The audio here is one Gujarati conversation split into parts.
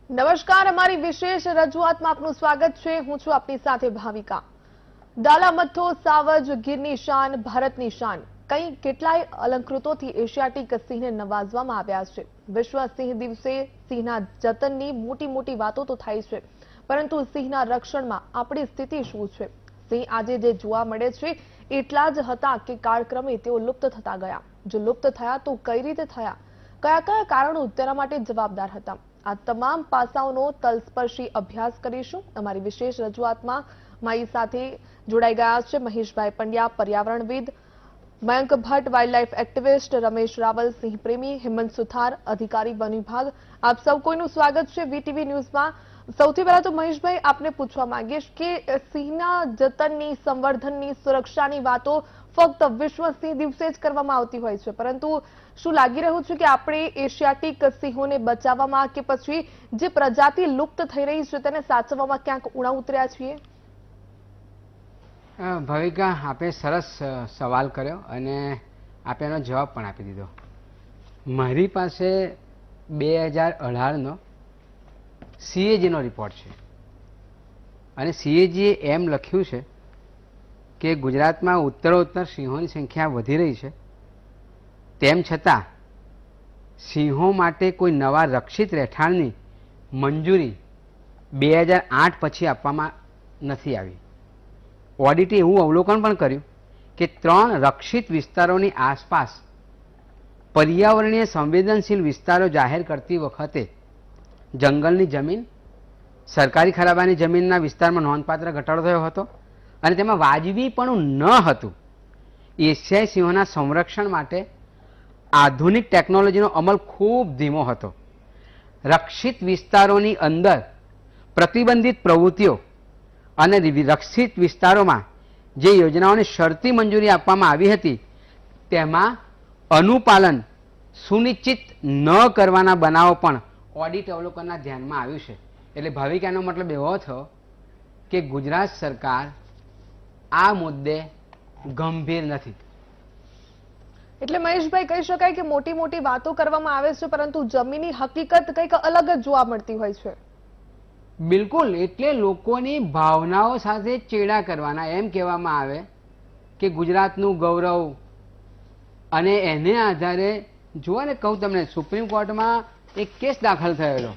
નમસ્કાર, અમારી વિશેષ રજૂઆતમાં આપનું સ્વાગત છે। હું છું આપની સાથે ભાવિકા। ડાલા મથ્થો, સાવજ, ગીરની શાન, ભારતની શાન, કઈ કેટલાય અલંકૃતોથી એશિયાટિક સિંહને નવાજવામાં આવ્યા છે। વિશ્વ સિંહ દિવસે સિંહના જતનની મોટી મોટી વાતો તો થાય છે, પરંતુ સિંહના રક્ષણમાં આપણી સ્થિતિ શું છે? સિંહ આજે જે જોવા મળે છે એટલા જ હતા કે કાળક્રમે તેઓ લુપ્ત થતા ગયા? જો લુપ્ત થયા તો કઈ રીતે થયા? કયા કયા કારણો તેના માટે જવાબદાર હતા? આ તમામ પાસાઓનો તલસ્પર્શી અભ્યાસ કરીશું। અમારી વિશેષ રજૂઆતમાં મારી સાથે જોડાઈ ગયા છે મહેશભાઈ પંડ્યા, પર્યાવરણવિદ, મયંક ભટ્ટ, વાઇલ્ડલાઇફ એક્ટિવિસ્ટ, રમેશ રાવલ, સિંહ પ્રેમી, હેમંત સુથાર, અધિકારી વન વિભાગ। આપ સૌ કોઈનું સ્વાગત છે વીટીવી ન્યૂઝમાં। સૌથી પહેલા તો મહેશભાઈ, આપને પૂછવા માંગીશ કે સિંહના જતનની, સંવર્ધનની, સુરક્ષાની વાતો ફક્ત વિશ્વ સિંહ દિવસે જ કરવામાં આવતી હોય છે, પરંતુ શું લાગી રહ્યું છે કે આપણે એશિયાટિક સિંહોને બચાવવામાં કે પછી જે પ્રજાતિ લુપ્ત થઈ રહી છે તેને સાચવવામાં ક્યાંક ઉણા ઉતર્યા છીએ? ભાવિકા, આપે સરસ સવાલ કર્યો અને આપે એનો જવાબ પણ આપી દીધો। મારી પાસે 2018નો CAGનો રિપોર્ટ છે અને CAGએ એમ લખ્યું છે કે ગુજરાતમાં ઉત્તરોત્તર સિંહોની સંખ્યા વધી રહી છે, તેમ છતાં સિંહો માટે કોઈ નવા રક્ષિત રહેઠાણની મંજૂરી 2008 પછી આપવામાં નથી આવી। ઓડિટે એવું અવલોકન પણ કર્યું કે 3 રક્ષિત વિસ્તારોની આસપાસ પર્યાવરણીય સંવેદનશીલ વિસ્તારો જાહેર કરતી વખતે જંગલની જમીન, સરકારી ખરાબાની જમીનના વિસ્તારમાં નોંધપાત્ર ઘટાડો થયો હતો અને તેમાં વાજબીપણું ન હતું। એશિયાઈ સિંહોના સંરક્ષણ માટે આધુનિક ટેકનોલોજીનો અમલ ખૂબ ધીમો હતો। રક્ષિત વિસ્તારોની અંદર પ્રતિબંધિત પ્રવૃત્તિઓ અને રક્ષિત વિસ્તારોમાં જે યોજનાઓને શરતી મંજૂરી આપવામાં આવી હતી તેમાં અનુપાલન સુનિશ્ચિત ન કરવાના બનાવો પણ ઓડિટ અવલોકનના ધ્યાનમાં આવ્યું છે। એટલે ભાવિકાનો મતલબ એવો થયો કે ગુજરાત સરકાર આ મુદ્દે ગંભીર નથી। એટલે મહેશભાઈ, કહી શકાય કે મોટી મોટી વાતો કરવામાં આવે છે, પરંતુ જમીની હકીકત કંઈક અલગ જ જોવા મળતી હોય છે। બિલકુલ, એટલે લોકોની ભાવનાઓ સાથે ચેડા કરવાના। એમ કહેવામાં આવે કે ગુજરાતનું ગૌરવ, અને એને આધારે જુઓ ને, કહું તમને, સુપ્રીમ કોર્ટમાં એક કેસ દાખલ થયેલો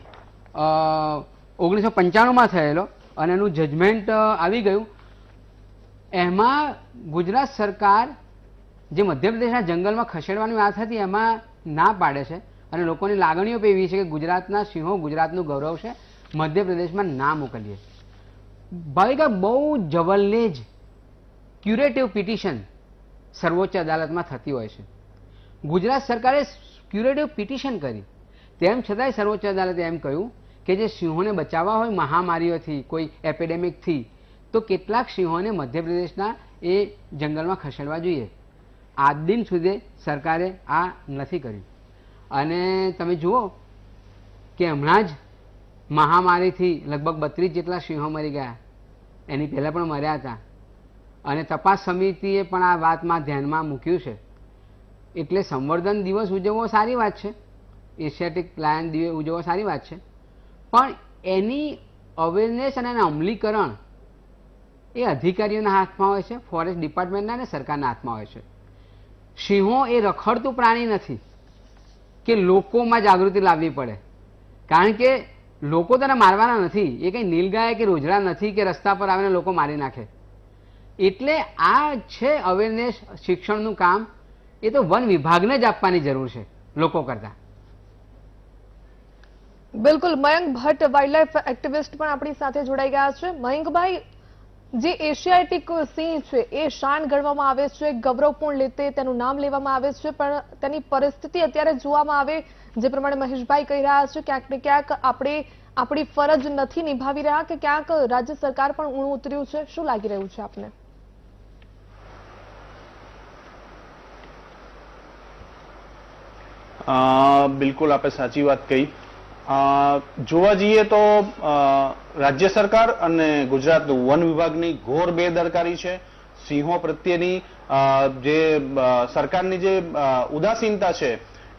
1995માં થયેલો અને એનું જજમેન્ટ આવી ગયું। એમાં ગુજરાત સરકાર જે મધ્યપ્રદેશના જંગલમાં ખસેડવાની વાત હતી એમાં ના પાડે છે અને લોકોની લાગણીઓ પણ એવી છે કે ગુજરાતના સિંહો ગુજરાતનું ગૌરવ છે, મધ્યપ્રદેશમાં ના મોકલીએ। ભાવિકા, બહુ જવલ્લે જ ક્યુરેટિવ પિટિશન સર્વોચ્ચ અદાલતમાં થતી હોય છે। ગુજરાત સરકારે ક્યુરેટિવ પિટિશન કરી, તેમ છતાંય સર્વોચ્ચ અદાલતે એમ કહ્યું કે જે સિંહોને બચાવવા હોય મહામારીઓથી, કોઈ એપિડેમિકથી, તો કેટલાક સિંહોને મધ્યપ્રદેશના એ જંગલમાં ખસેડવા જોઈએ। આજ દિન સુધી સરકારે આ નથી કર્યું અને તમે જુઓ કે હમણાં જ મહામારીથી લગભગ 32 જેટલા સિંહો મરી ગયા, એની પહેલાં પણ મર્યા હતા અને તપાસ સમિતિએ પણ આ વાતમાં ધ્યાનમાં મૂક્યું છે। એટલે સંવર્ધન દિવસ ઉજવવો સારી વાત છે, એશિયાટિક લાયન દિવસ ઉજવવો સારી વાત છે, પણ એની અવેરનેસ અને એના અમલીકરણ એ અધિકારીઓના હાથમાં હોય છે, ફોરેસ્ટ ડિપાર્ટમેન્ટના અને સરકારના હાથમાં હોય છે। સિંહો એ રખડતું પ્રાણી નથી કે લોકોમાં જાગૃતિ લાવવી પડે, કારણ કે લોકો તેને મારવાના નથી। એ કંઈ નીલગાય કે રોજડા નથી કે રસ્તા પર આવીને લોકો મારી નાખે। એટલે આ છે અવેરનેસ, શિક્ષણનું કામ, એ તો વન વિભાગને જ આપવાની જરૂર છે લોકો કરતા। બિલકુલ, મયંક ભટ્ટ, વાઇલ્ડલાઇફ એક્ટિવિસ્ટ પણ આપણી સાથે જોડાઈ ગયા છે। મયંકભાઈ, જે એશિયાટિક સિંહ છે એ શાન ગણવામાં આવે છે, ગૌરવપૂર્ણ રીતે તેનું નામ લેવામાં આવે છે, પણ તેની પરિસ્થિતિ અત્યારે જોવામાં આવે જે પ્રમાણે મહેશભાઈ કહી રહ્યા છે, ક્યાંક ને ક્યાંક આપણે આપણી ફરજ નથી નિભાવી રહ્યા કે ક્યાંક રાજ્ય સરકાર પણ ઊણું ઉતર્યું છે? શું લાગી રહ્યું છે આપને? બિલકુલ, આપે સાચી વાત કહી। જોવા જઈએ તો રાજ્ય સરકાર અને ગુજરાત વન વિભાગની ઘોર બેદરકારી છે। સિંહો પ્રત્યેની જે સરકારની જે ઉદાસીનતા છે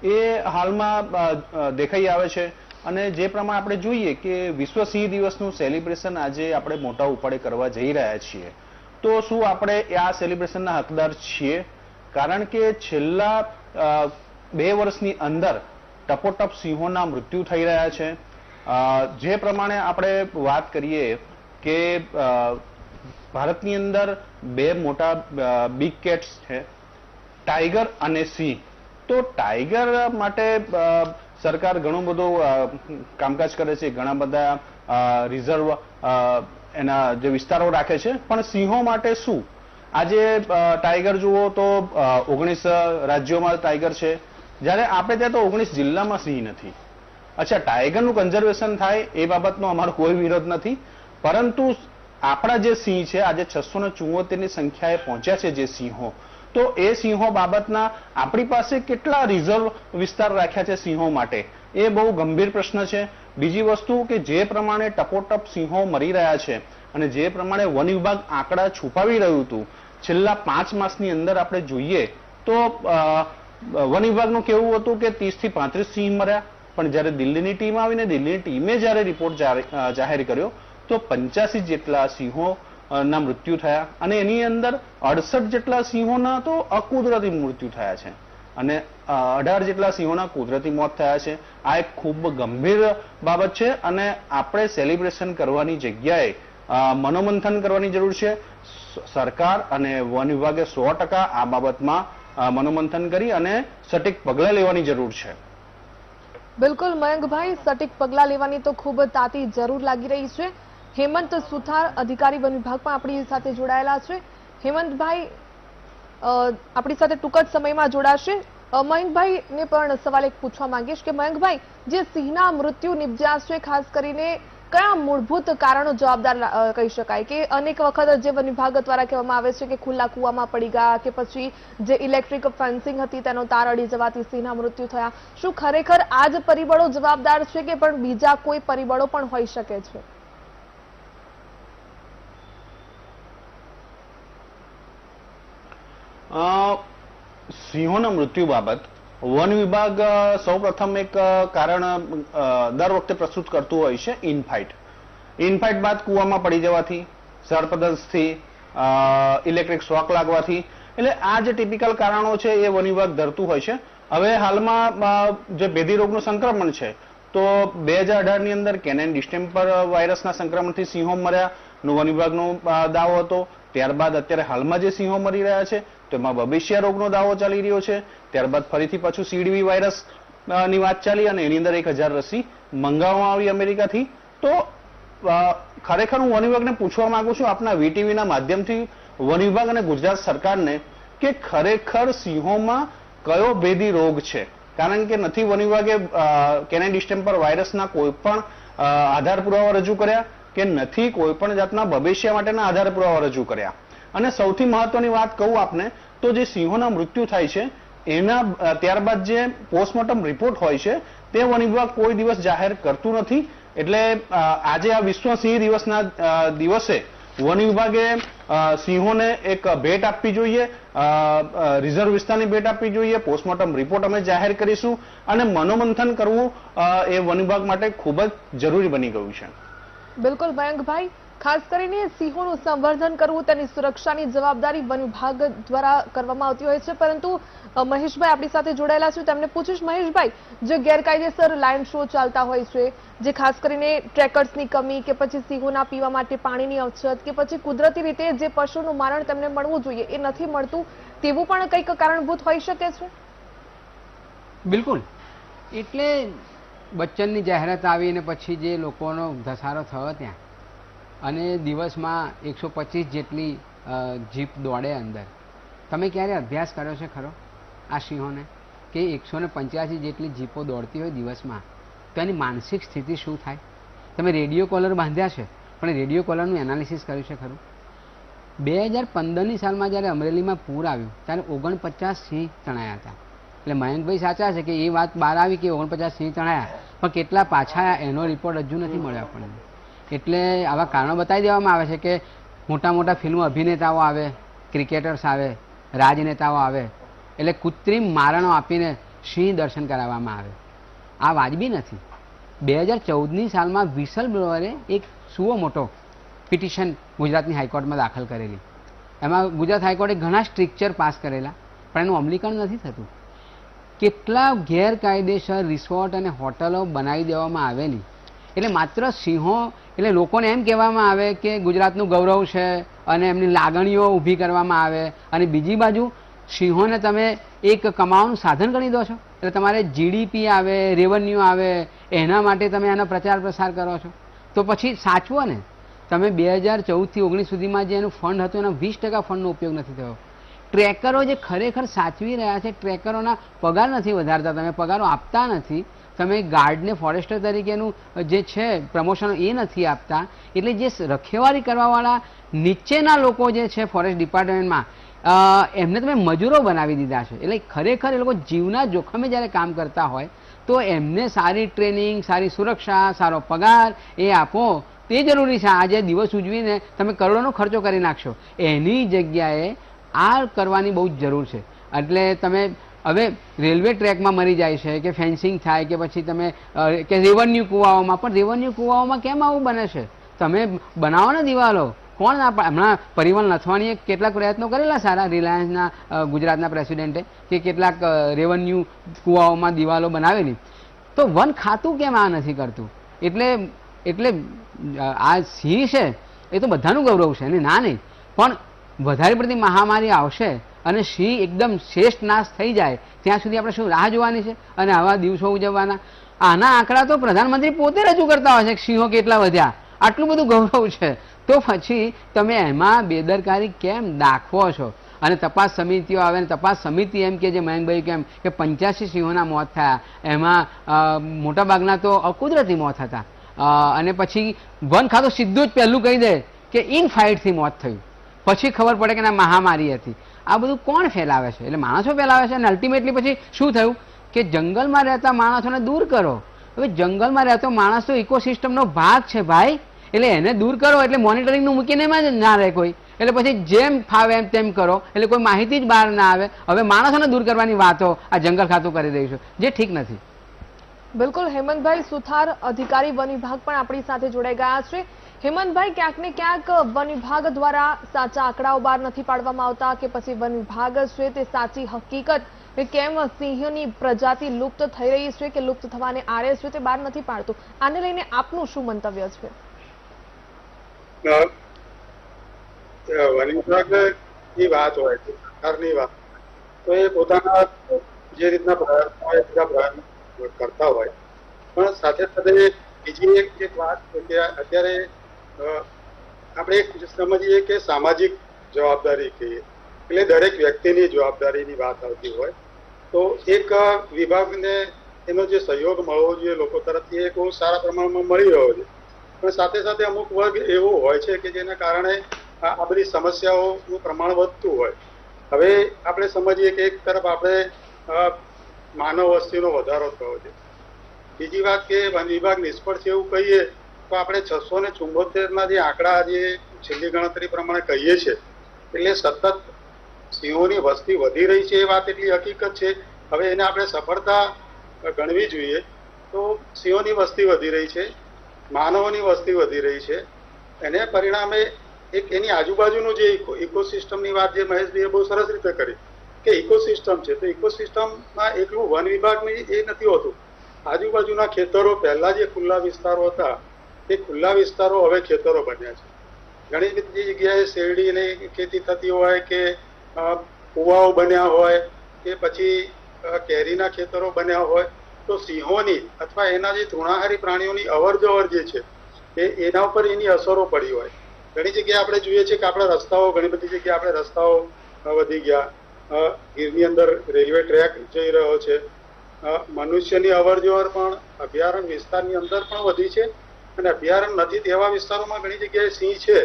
એ હાલમાં દેખાઈ આવે છે। અને જે પ્રમાણે આપણે જોઈએ કે વિશ્વ સિંહ દિવસનું સેલિબ્રેશન આજે આપણે મોટા ઉપાડે કરવા જઈ રહ્યા છીએ, તો શું આપણે આ સેલિબ્રેશનના હકદાર છીએ? કારણ કે છેલ્લા 2 વર્ષની અંદર ટપોટપ સિંહોના મૃત્યુ થઈ રહ્યા છે. જે પ્રમાણે આપણે વાત કરીએ કે ભારતની અંદર 2 મોટા બિગ કેટ્સ છે, ટાઈગર અને સિંહ. તો ટાઈગર માટે સરકાર ઘણું બધું કામકાજ કરે છે, ઘણા બધા રિઝર્વ એના જે વિસ્તારો રાખે છે, પણ સિંહો માટે શું? આજે ટાઈગર જુઓ તો 19 રાજ્યોમાં ટાઈગર છે, જ્યારે આપણે ત્યાં તો 19 જિલ્લામાં સિંહ નથી. અચ્છા, ટાઈગરનું કન્ઝર્વેશન થાય એ બાબતનો અમારો કોઈ વિરોધ નથી, પરંતુ આપણા જે સિંહ છે આજે 674 ની સંખ્યાએ પહોંચ્યા છે જે સિંહો, તો એ સિંહો બાબતના આપણી પાસે કેટલા રિઝર્વ વિસ્તાર રાખ્યા છે સિંહો માટે, એ બહુ ગંભીર પ્રશ્ન છે. બીજી વસ્તુ કે જે પ્રમાણે ટપોટપ સિંહો મરી રહ્યા છે અને જે પ્રમાણે વન વિભાગ આંકડા છુપાવી રહ્યું હતું, છેલ્લા 5 માસની અંદર આપણે જોઈએ તો વન વિભાગનું કેવું હતું કે 30 થી 35 સિંહ મર્યા, પણ જ્યારે દિલ્હીની ટીમ આવીને દિલ્હીની ટીમે જ્યારે રિપોર્ટ જાહેર કર્યો તો 85 જેટલા સિંહો ના મૃત્યુ થયા, અને એની અંદર 68 જેટલા સિંહોના તો અકુદરતી મૃત્યુ થયા છે અને 18 જેટલા સિંહોના કુદરતી મોત થયા છે. આ એક ખૂબ ગંભીર બાબત છે અને આપણે સેલિબ્રેશન કરવાની જગ્યાએ મનોમંથન કરવાની જરૂર છે. સરકાર અને વન વિભાગે 100% આ બાબતમાં મનોમંથન કરી અને સટીક પગલાં લેવાની જરૂર છે. બિલકુલ મયંકભાઈ, સટીક પગલાં લેવાની તો ખૂબ તાતી જરૂર લાગી રહી છે. હેમંત સુથાર, અધિકારી વન વિભાગ પણ આપણી સાથે જોડાયેલા છે. હેમંતભાઈ આપણી સાથે ટૂંક જ સમયમાં જોડાશે. મયંકભાઈને પણ સવાલ એક પૂછવા માંગીશ કે મયંકભાઈ, જે સિંહના મૃત્યુ નિપજ્યા છે, ખાસ કરીને કયા મૂળભૂત કારણો જવાબદાર કહી શકાય? કે અનેક વખત જે વન વિભાગ દ્વારા કહેવામાં આવે છે કે ખુલ્લા કૂવામાં પડી ગયા, કે પછી જે ઇલેક્ટ્રિક ફેન્સિંગ હતી તેનો તાર અડી જવાથી સિંહના મૃત્યુ થયા. શું ખરેખર આ જ પરિબળો જવાબદાર છે કે પણ બીજા કોઈ પરિબળો પણ હોઈ શકે છે? સિંહોના મૃત્યુ બાબત વન વિભાગ સૌપ્રથમ એક કારણ દર વખતે પ્રસ્તુત કરતું હોય છે, ઇનફાઇટ. ઇનફાઇટ બાદ કૂવામાં પડી જવાથી, સર્પદંશથી, ઇલેક્ટ્રિક શોક લાગવાથી, એટલે આ જે ટિપિકલ કારણો છે એ વન વિભાગ ધરતું હોય છે. હવે હાલમાં જે ભેદી રોગનું સંક્રમણ છે, તો 2018 ની અંદર કેનાઇન ડિસ્ટેમ્બર વાયરસના સંક્રમણથી સિંહો મર્યા નો વન વિભાગનો દાવો હતો. ત્યારબાદ અત્યારે હાલમાં જે સિંહો મરી રહ્યા છે તેમાં બબેશિયા રોગનો દાવો ચાલી રહ્યો છે. ત્યારબાદ ફરીથી પાછું સીડીવી વાયરસ ની વાત ચાલી અને એની અંદર 1000 રસી મંગાવવામાં આવી અમેરિકાથી. તો ખરેખર હું વન વિભાગને પૂછવા માંગુ છું આપના વીટીવીના માધ્યમથી વન વિભાગ અને ગુજરાત સરકારને કે ખરેખર સિંહોમાં કયો ભેદી રોગ છે, કારણ કે નથી વન વિભાગે કેનાઇન ડિસ્ટેમ્બર વાયરસના કોઈ પણ આધાર પુરાવા રજૂ કર્યા કે નથી કોઈ પણ જાતના બબેશિયા માટેના આધાર પુરાવા રજૂ કર્યા. અને સૌથી મહત્વની વાત કહું આપને તો જે સિંહોના મૃત્યુ થાય છે એના ત્યારબાદ જે પોસ્ટમોર્ટમ રિપોર્ટ હોય છે તે વન વિભાગ કોઈ દિવસ જાહેર કરતું નથી. એટલે આજે આ વિશ્વ સિંહ દિવસના દિવસે વન વિભાગે સિંહોને એક ભેટ આપવી જોઈએ, રિઝર્વ વિસ્તારની ભેટ આપવી જોઈએ. પોસ્ટમોર્ટમ રિપોર્ટ અમે જાહેર કરીશું અને મનોમંથન કરવું એ વન વિભાગ માટે ખૂબ જ જરૂરી બની ગયું છે. બિલકુલ મયંકભાઈ, ખાસ કરીને સિંહોનું સંવર્ધન કરવું, તેની સુરક્ષાની જવાબદારી વન વિભાગ દ્વારા કરવામાં આવતી હોય છે. પરંતુ મહેશભાઈ આપણી સાથે જોડાયેલા છે, તેમને પૂછીશ. મહેશભાઈ, જે ગેરકાયદેસર લાયન શો ચાલતા હોય છે, જે ખાસ કરીને ટ્રેકર્સની કમી કે પછી સિંહોના પીવા માટે પાણીની અછત કે પછી કુદરતી રીતે જે પશુનું મારણ તેમને મળવું જોઈએ એ નથી મળતું, તેવું પણ કંઈક કારણભૂત હોઈ શકે છે? બિલકુલ. એટલે બચ્ચનની જાહેરાત આવી અને પછી જે લોકોનો ધસારો થયો ત્યાં, અને દિવસમાં 125 જેટલી જીપ દોડે અંદર. તમે ક્યારે અભ્યાસ કર્યો છે ખરો આ સિંહોને કે 185 જેટલી જીપો દોડતી હોય દિવસમાં, તો એની માનસિક સ્થિતિ શું થાય? તમે રેડિયો કોલર બાંધ્યા છે, પણ રેડિયો કોલરનું એનાલિસિસ કર્યું છે ખરું? 2015ની સાલમાં જ્યારે અમરેલીમાં પૂર આવ્યું ત્યારે 49 સિંહ તણાયા હતા. એટલે મયંકભાઈ સાચા છે કે એ વાત બહાર આવી કે 49 સિંહ તણાયા, પણ કેટલા પાછા એનો રિપોર્ટ હજુ નથી મળ્યો આપણને. એટલે આવા કારણો બતાવી દેવામાં આવે છે કે મોટા મોટા ફિલ્મ અભિનેતાઓ આવે, ક્રિકેટર્સ આવે, રાજનેતાઓ આવે, એટલે કૃત્રિમ મારણો આપીને સિંહ દર્શન કરાવવામાં આવે. આ વાજબી નથી. 2014ની સાલમાં વિસલ બ્લોઅરે એક સુઓ મોટો પિટિશન ગુજરાતની હાઈકોર્ટમાં દાખલ કરેલી. એમાં ગુજરાત હાઈકોર્ટે ઘણા સ્ટ્રિક્ચર પાસ કરેલા, પણ એનું અમલીકરણ નથી થતું. કેટલા ગેરકાયદેસર રિસોર્ટ અને હોટલો બનાવી દેવામાં આવેલી. એટલે માત્ર સિંહો, એટલે લોકોને એમ કહેવામાં આવે કે ગુજરાતનું ગૌરવ છે અને એમની લાગણીઓ ઊભી કરવામાં આવે, અને બીજી બાજુ સિંહોને તમે એક કમાવાનું સાધન ગણી દો છો. એટલે તમારે જીડીપી આવે, રેવન્યુ આવે, એના માટે તમે એનો પ્રચાર પ્રસાર કરો છો. તો પછી સાચવો ને. તમે 2014થી 19 સુધીમાં જે એનું ફંડ હતું એના 20% ફંડનો ઉપયોગ નથી થયો. ટ્રેકરો જે ખરેખર સાચવી રહ્યા છે, ટ્રેકરોના પગાર નથી વધારતા, તમે પગારો આપતા નથી. તમે ગાર્ડને ફોરેસ્ટર તરીકેનું જે છે પ્રમોશન એ નથી આપતા. એટલે જે રખેવાળી કરવાવાળા નીચેના લોકો જે છે ફોરેસ્ટ ડિપાર્ટમેન્ટમાં, એમને તમે મજૂરો બનાવી દીધા છે. એટલે ખરેખર એ લોકો જીવના જોખમે જ્યારે કામ કરતા હોય તો એમને સારી ટ્રેનિંગ, સારી સુરક્ષા, સારો પગાર એ આપો, તે જરૂરી છે. આજે દિવસ ઉજવીને તમે કરોડોનો ખર્ચો કરી નાખશો, એની જગ્યાએ આ કરવાની બહુ જ જરૂર છે. એટલે તમે હવે રેલવે ટ્રેકમાં મરી જાય છે કે ફેન્સિંગ થાય કે પછી તમે કે રેવન્યુ કુવાઓમાં, પણ રેવન્યુ કુવાઓમાં કેમ આવું બને છે? તમે બનાવો ને દિવાલો. કોણ હમણાં પરિવહન નથવાણીએ કેટલાક પ્રયત્નો કરેલા સારા, રિલાયન્સના ગુજરાતના પ્રેસિડેન્ટે, કે કેટલાક રેવન્યુ કુવાઓમાં દિવાલો બનાવેલી. તો વન ખાતું કેમ આ નથી કરતું? એટલે આ સિંહ છે એ તો બધાનું ગૌરવ છે ને, ના નહીં, પણ વધારે પડતી મહામારી આવશે અને સિંહ એકદમ શ્રેષ્ઠ નાશ થઈ જાય ત્યાં સુધી આપણે શું રાહ જોવાની છે અને આવા દિવસો ઉજવવાના? આના આંકડા તો પ્રધાનમંત્રી પોતે રજૂ કરતા હોય છે કે સિંહો કેટલા વધ્યા, આટલું બધું ગૌરવ છે. તો પછી તમે એમાં બેદરકારી કેમ દાખવો છો? અને તપાસ સમિતિઓ આવે ને તપાસ સમિતિ એમ કે જે મયંકભાઈ કેમ કે 85 સિંહોના મોત થયા, એમાં મોટાભાગના તો અકુદરતી મોત હતા. અને પછી વન ખાતું સીધું જ પહેલું કહી દે કે ઇન ફાઇટથી મોત થયું, પછી ખબર પડે કે ના મહામારી હતી. આ બધું કોણ ફેલાવે છે? એટલે માણસો ફેલાવે છે. અને અલ્ટિમેટલી પછી શું થયું કે જંગલમાં રહેતા માણસોને દૂર કરો. હવે જંગલમાં રહેતો માણસ તો ઇકોસિસ્ટમનો ભાગ છે ભાઈ, એટલે એને દૂર કરો એટલે મોનિટરિંગનું મૂકીને એમાં જ ના રહે કોઈ. એટલે પછી જેમ ફાવે એમ તેમ કરો, એટલે કોઈ માહિતી જ બહાર ના આવે. હવે માણસોને દૂર કરવાની વાતો આ જંગલ ખાતું કરી દઈશું, જે ઠીક નથી. બિલકુલ. હેમંતભાઈ સુથાર, અધિકારી વન વિભાગ પણ આપણી સાથે જોડાઈ ગયા છે. હેમંતભાઈ, ક્યાંક ને ક્યાંક વન વિભાગ દ્વારા સાચા આંકડાઓ બહાર નથી પાડવામાં આવતા, કે પછી વન વિભાગ છે તે સાચી હકીકત કે કેમ સિંહની પ્રજાતિ લુપ્ત થઈ રહી છે કે લુપ્ત થવાને આરે છે તે બહાર નથી પાડતું? આને લઈને આપનું શું મંતવ્ય છે? વન વિભાગની વાત હોય કે સરકારની વાત, તો એ પોતાના જે રીતના પ્રયત્નો હોય બીજા પ્રયત્નો કરતા હોય, પણ સાથે સાથે બીજી એક વાત કે અત્યારે આપણે સમજીએ કે સામાજિક જવાબદારી કહીએ, એટલે દરેક વ્યક્તિની જવાબદારીની વાત આવતી હોય તો એક વિભાગને એનો જે સહયોગ મળવો જોઈએ લોકો તરફથી એ બહુ સારા પ્રમાણમાં મળી રહ્યો છે. પણ સાથે સાથે અમુક વર્ગ એવો હોય છે કે જેના કારણે આ બધી સમસ્યાઓનું પ્રમાણ વધતું હોય. હવે આપણે સમજીએ કે એક તરફ આપણે માનવ વસ્તીનો વધારો થયો છે, બીજી વાત કે વન વિભાગ નિષ્ફળ છે એવું કહીએ તો આપણે 674ના જે આંકડા જે છેલ્લી ગણતરી પ્રમાણે કહીએ છીએ, એટલે સતત સિંહોની વસ્તી વધી રહી છે એ વાત એટલી હકીકત છે. હવે એને આપણે સફળતા ગણવી જોઈએ તો સિંહોની વસ્તી વધી રહી છે, માનવોની વસ્તી વધી રહી છે, એને પરિણામે એક એની આજુબાજુનું જે ઇકોસિસ્ટમની વાત જે મહેશભાઈએ બહુ સરસ રીતે કરી કે ઇકોસિસ્ટમ છે, તો ઇકોસિસ્ટમમાં એકલું વન વિભાગની એ નથી હોતું. આજુબાજુના ખેતરો પહેલા જે ખુલ્લા વિસ્તારો હતા એ ખુલ્લા વિસ્તારો હવે ખેતરો બન્યા છે. ઘણી બધી જગ્યાએ શેરડીની ખેતી થતી હોય કે કુવાઓ બન્યા હોય કે પછી કેરીના ખેતરો બન્યા હોય, તો સિંહોની અથવા એના જે તૃણાહારી પ્રાણીઓની અવર જવર જે છે એના ઉપર એની અસરો પડી હોય. ઘણી જગ્યાએ આપણે જોઈએ છીએ કે આપણા રસ્તાઓ, ઘણી બધી જગ્યાએ આપણે રસ્તાઓ વધી ગયા, ગીરની અંદર રેલવે ટ્રેક જઈ રહ્યો છે, મનુષ્યની અવર જવર પણ અભયારણ્ય વિસ્તારની અંદર પણ વધી છે, અને અભયારણ્ય નથી તેવા વિસ્તારોમાં ઘણી જગ્યાએ સિંહ છે.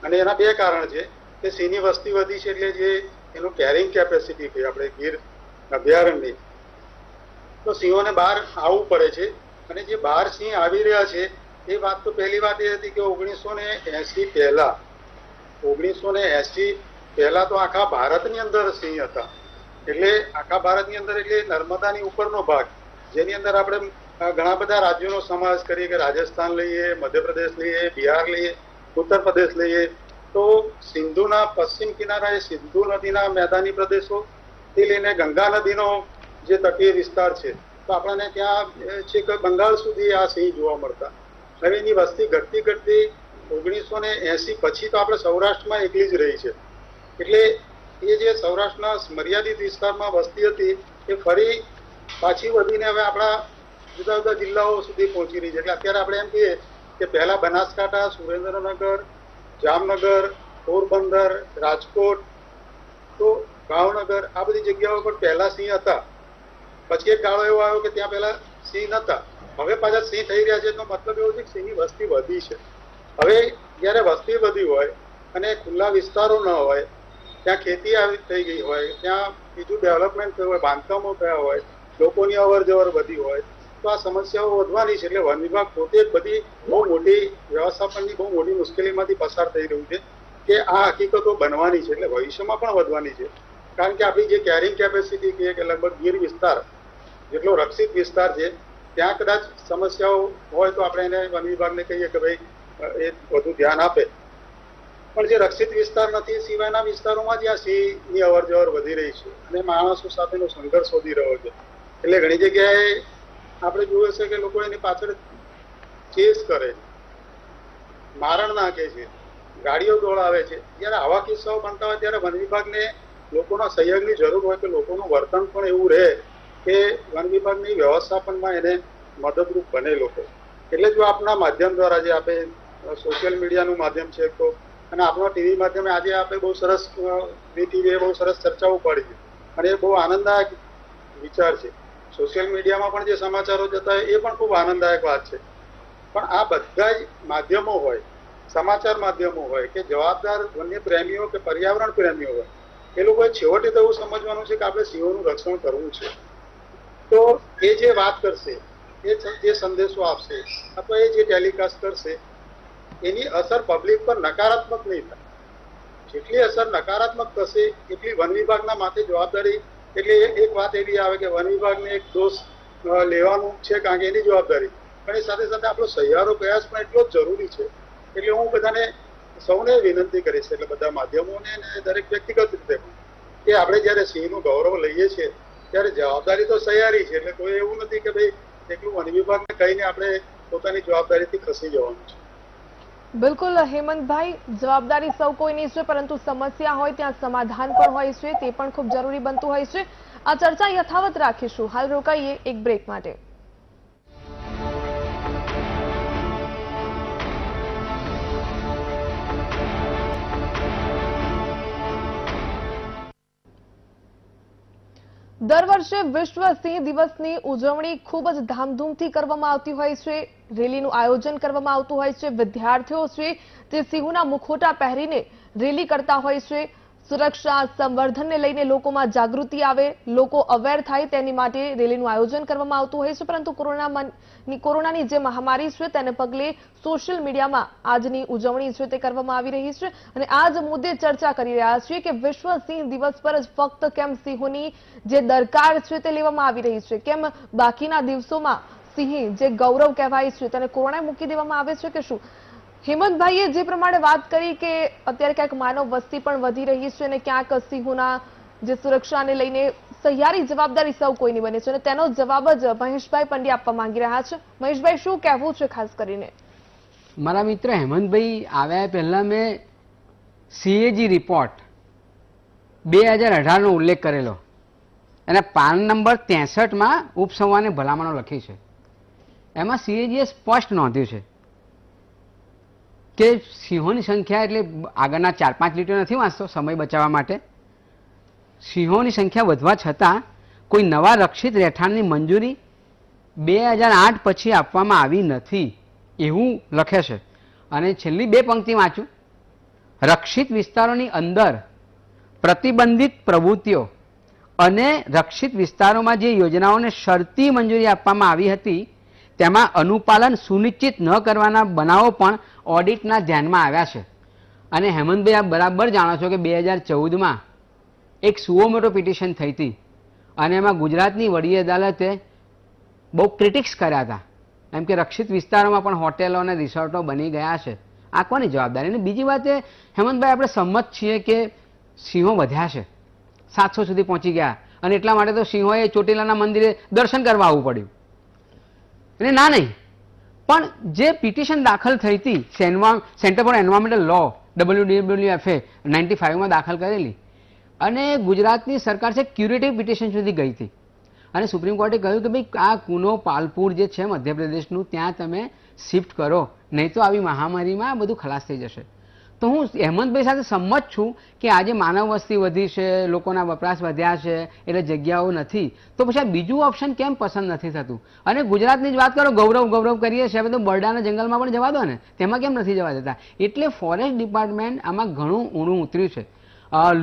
અને એના બે કારણ છે કે સિંહની વસ્તી વધી છે એટલે જે એનું કેરિંગ કેપેસિટી કહીએ આપણે ગીર અભયારણ્યની, તો સિંહોને બહાર આવવું પડે છે. અને જે બહાર સિંહ આવી રહ્યા છે એ વાત તો પહેલી વાત એ હતી કે 1980 પહેલા તો આખા ભારતની અંદર સિંહ હતા. એટલે આખા ભારતની અંદર એટલે નર્મદાની ઉપરનો ભાગ જેની અંદર આપણે ઘણા બધા રાજ્યોનો સમાવેશ કરીએ કે રાજસ્થાન લઈએ, મધ્યપ્રદેશ લઈએ, બિહાર લઈએ, ઉત્તર પ્રદેશ લઈએ, તો સિંધુના પશ્ચિમ કિનારા, સિંધુ નદીના મેદાની પ્રદેશો થી લઈને ગંગા નદીનો જે તટીય વિસ્તાર છે, તો આપણને ત્યાં છેક બંગાળ સુધી આ સિંહ જોવા મળતા. હવે એની વસ્તી ઘટતી ઘટતી 1980 પછી તો આપણે સૌરાષ્ટ્રમાં એકલી જ રહી છે. એટલે એ જે સૌરાષ્ટ્રના મર્યાદિત વિસ્તારમાં વસ્તી હતી એ ફરી પાછી વધીને હવે આપણા જુદા જુદા જિલ્લાઓ સુધી પહોંચી રહી છે. એટલે અત્યારે આપણે એમ કહીએ કે પહેલા બનાસકાંઠા, સુરેન્દ્રનગર, જામનગર, પોરબંદર, રાજકોટ, તો ભાવનગર, આ બધી જગ્યાઓ પર પહેલા સિંહ હતા. પછી એક ગાળો એવો આવ્યો કે ત્યાં પહેલા સિંહ નતા, હવે પાછા સિંહ થઈ રહ્યા છે. તો મતલબ એવો છે કે સિંહની વસ્તી વધી છે. હવે જયારે વસ્તી વધી હોય અને ખુલ્લા વિસ્તારો ન હોય, ત્યાં ખેતી આવી થઈ ગઈ હોય, ત્યાં બીજું ડેવલપમેન્ટ થયું હોય, બાંધકામો થયા હોય, લોકોની અવર જવર વધી હોય, તો આ સમસ્યાઓ વધવાની છે. એટલે વન વિભાગ પોતે જ બધી બહુ મોટી વ્યવસ્થાપનની બહુ મોટી મુશ્કેલીમાંથી પસાર થઈ રહ્યું છે કે આ હકીકતો બનવાની છે. એટલે ભવિષ્યમાં પણ વધવાની છે. કારણ કે આપણી જે કેરિંગ કેપેસિટી કહીએ કે લગભગ ગીર વિસ્તાર જેટલો રક્ષિત વિસ્તાર છે, ત્યાં કદાચ સમસ્યાઓ હોય તો આપણે એને વન વિભાગને કહીએ કે ભાઈ એ વધુ ધ્યાન આપે. પણ જે રક્ષિત વિસ્તાર નથી સિવાયના વિસ્તારોમાં જ્યાં સિંહની અવર જવર વધી રહી છે અને માણસો સાથેનો સંઘર્ષ વધી રહ્યો છે, એટલે ઘણી જગ્યાએ આપણે જોયું છે કે લોકો એની પાછળ ચેસ કરે, મારણ નાખે છે, ગાડીઓ દોડાવે છે. જ્યારે આવા કિસ્સાઓ બનતા હોય ત્યારે વન વિભાગને લોકોના સહયોગની જરૂર હોય કે લોકોનું વર્તન પણ એવું રહે કે વન વિભાગની વ્યવસ્થાપનમાં એને મદદરૂપ બને લોકો. એટલે જો આપના માધ્યમ દ્વારા જે આપણે સોશિયલ મીડિયાનું માધ્યમ છે તો અને આપણા ટીવી માધ્યમે આજે આપણે બહુ સરસ ટીવીએ બહુ સરસ ચર્ચાઓ પડી છે અને એ બહુ આનંદદાયક વિચાર છે. સોશિયલ મીડિયામાં પણ જે સમાચારો જતા હોય એ પણ ખૂબ આનંદદાયક વાત છે. પણ આ બધા જ માધ્યમો હોય, સમાચાર માધ્યમો હોય કે જવાબદાર વન્ય પ્રેમીઓ કે પર્યાવરણ પ્રેમીઓ હોય, એ લોકોએ છેવટે તો એવું સમજવાનું છે કે આપણે સિંહોનું રક્ષણ કરવું છે. તો એ જે વાત કરશે, એ જે સંદેશો આપશે અથવા એ જે ટેલિકાસ્ટ કરશે, એની અસર પબ્લિક પર નકારાત્મક નહીં થાય. જેટલી અસર નકારાત્મક થશે એટલી વન વિભાગના માથે જવાબદારી. એટલે એક વાત એવી આવે કે વન વિભાગને એક દોષ લેવાનું છે કારણ કે એની જવાબદારી, પણ એ સાથે સાથે આપણો સહિયારો પ્રયાસ પણ એટલો જ જરૂરી છે. એટલે હું બધાને સૌને વિનંતી કરીશ, એટલે બધા માધ્યમોને અને દરેક વ્યક્તિગત રીતે પણ, કે આપણે જયારે સિંહનું ગૌરવ લઈએ છીએ ત્યારે જવાબદારી તો સહિયારી છે. એટલે કોઈ એવું નથી કે ભાઈ એકલું વન વિભાગને કહીને આપણે પોતાની જવાબદારીથી ખસી જવાનું છે. બિલકુલ હેમંતભાઈ, જવાબદારી સૌ કોઈની છે, પરંતુ સમસ્યા હોય ત્યાં સમાધાન પણ હોય છે, તે પણ ખૂબ જરૂરી બનતું હોય છે. આ ચર્ચા યથાવત રાખીશું. હાલ રોકાઈએ એક બ્રેક માટે. દર વર્ષે વિશ્વ સિંહ દિવસની ઉજવણી ખૂબ જ ધામધૂમથી કરવામાં આવતી હોય છે. રેલીનું આયોજન કરવામાં આવતું હોય છે. વિદ્યાર્થીઓ છે તે સિંહોના મુખોટા પહેરીને રેલી કરતા હોય છે. સુરક્ષા સંવર્ધનને લઈને લોકોમાં જાગૃતિ આવે, લોકો અવેર થાય તેની માટે રેલીનું આયોજન કરવામાં આવતું હોય છે. પરંતુ કોરોનાની જે મહામારી છે તેને પગલે સોશિયલ મીડિયામાં આજની ઉજવણી છે તે કરવામાં આવી રહી છે અને આ જ મુદ્દે ચર્ચા કરી રહ્યા છીએ કે વિશ્વ સિંહ દિવસ પર જ ફક્ત કેમ સિંહોની જે દરકાર છે તે લેવામાં આવી રહી છે, કેમ બાકીના દિવસોમાં સિંહ જે ગૌરવ કહેવાય છે તેને કોરોના મૂકી દેવામાં આવે છે કે શું? હેમંતભાઈએ જે પ્રમાણે વાત કરી કે અત્યારે ક્યાંક માનવ વસ્તી પણ વધી રહી છે અને ક્યાંક સિંહોના જે સુરક્ષાને લઈને સહિયારી જવાબદારી સૌ કોઈની બને છે અને તેનો જવાબ જ મહેશભાઈ પંડ્યા આપવા માંગી રહ્યા છે. મહેશભાઈ, શું કહેવું છે ખાસ કરીને? મારા મિત્ર હેમંતભાઈ આવ્યા પહેલા મેં સીએજી રિપોર્ટ 2018નો ઉલ્લેખ કરેલો અને પાન નંબર 63માં ઉપસંવારની ભલામણો લખી છે. એમાં સીએજીએ સ્પષ્ટ નોંધ્યું છે કે સિંહોની સંખ્યા એટલે આગળના 4-5 લીટર નથી વાંચતો સમય બચાવવા માટે, સિંહોની સંખ્યા વધવા છતાં કોઈ નવા રક્ષિત રહેઠાણની મંજૂરી 2008 પછી આપવામાં આવી નથી એવું લખે છે. અને છેલ્લી 2 પંક્તિ વાંચું, રક્ષિત વિસ્તારોની અંદર પ્રતિબંધિત પ્રવૃત્તિઓ અને રક્ષિત વિસ્તારોમાં જે યોજનાઓને શરતી મંજૂરી આપવામાં આવી હતી તેમાં અનુપાલન સુનિશ્ચિત ન કરવાના બનાવો પણ ઓડિટના ધ્યાનમાં આવ્યા છે. અને હેમંતભાઈ, આપ બરાબર જાણો છો કે 2014માં એક સુઓ મોટો પિટિશન થઈ હતી અને એમાં ગુજરાતની વડી અદાલતે બહુ ક્રિટિક્સ કર્યા હતા, એમ કે રક્ષિત વિસ્તારોમાં પણ હોટેલો અને રિસોર્ટો બની ગયા છે. આ કોની જવાબદારી? અને બીજી વાત એ હેમંતભાઈ, આપણે સંમત છીએ કે સિંહો વધ્યા છે, 700 સુધી પહોંચી ગયા, અને એટલા માટે તો સિંહોએ ચોટીલાના મંદિરે દર્શન કરવા આવવું પડ્યું. એટલે ના નહીં, પણ જે પિટિશન દાખલ થઈ હતી centre for environmental law WWFA 95માં દાખલ કરેલી, અને ગુજરાતની સરકાર છે ક્યુરેટિવ પિટિશન સુધી ગઈ હતી, અને સુપ્રીમ કોર્ટે કહ્યું કે ભાઈ આ કુનો પાલપુર જે છે મધ્યપ્રદેશનું ત્યાં તમે શિફ્ટ કરો, નહીં તો આવી મહામારીમાં બધું ખલાસ થઈ જશે. તો હું હેમંતભાઈ સાથે સંમત છું કે આજે માનવ વસ્તી વધી છે, લોકોના વપરાશ વધ્યા છે, એટલે જગ્યાઓ નથી, તો પછી આ બીજું ઓપ્શન કેમ પસંદ નથી થતું? અને ગુજરાતની જ વાત કરો, ગૌરવ કરીએ છીએ, હવે તો બરડાના જંગલમાં પણ જવા દો ને, તેમાં કેમ નથી જવા દેતા? એટલે ફોરેસ્ટ ડિપાર્ટમેન્ટ આમાં ઘણું ઊંડું ઉતર્યું છે.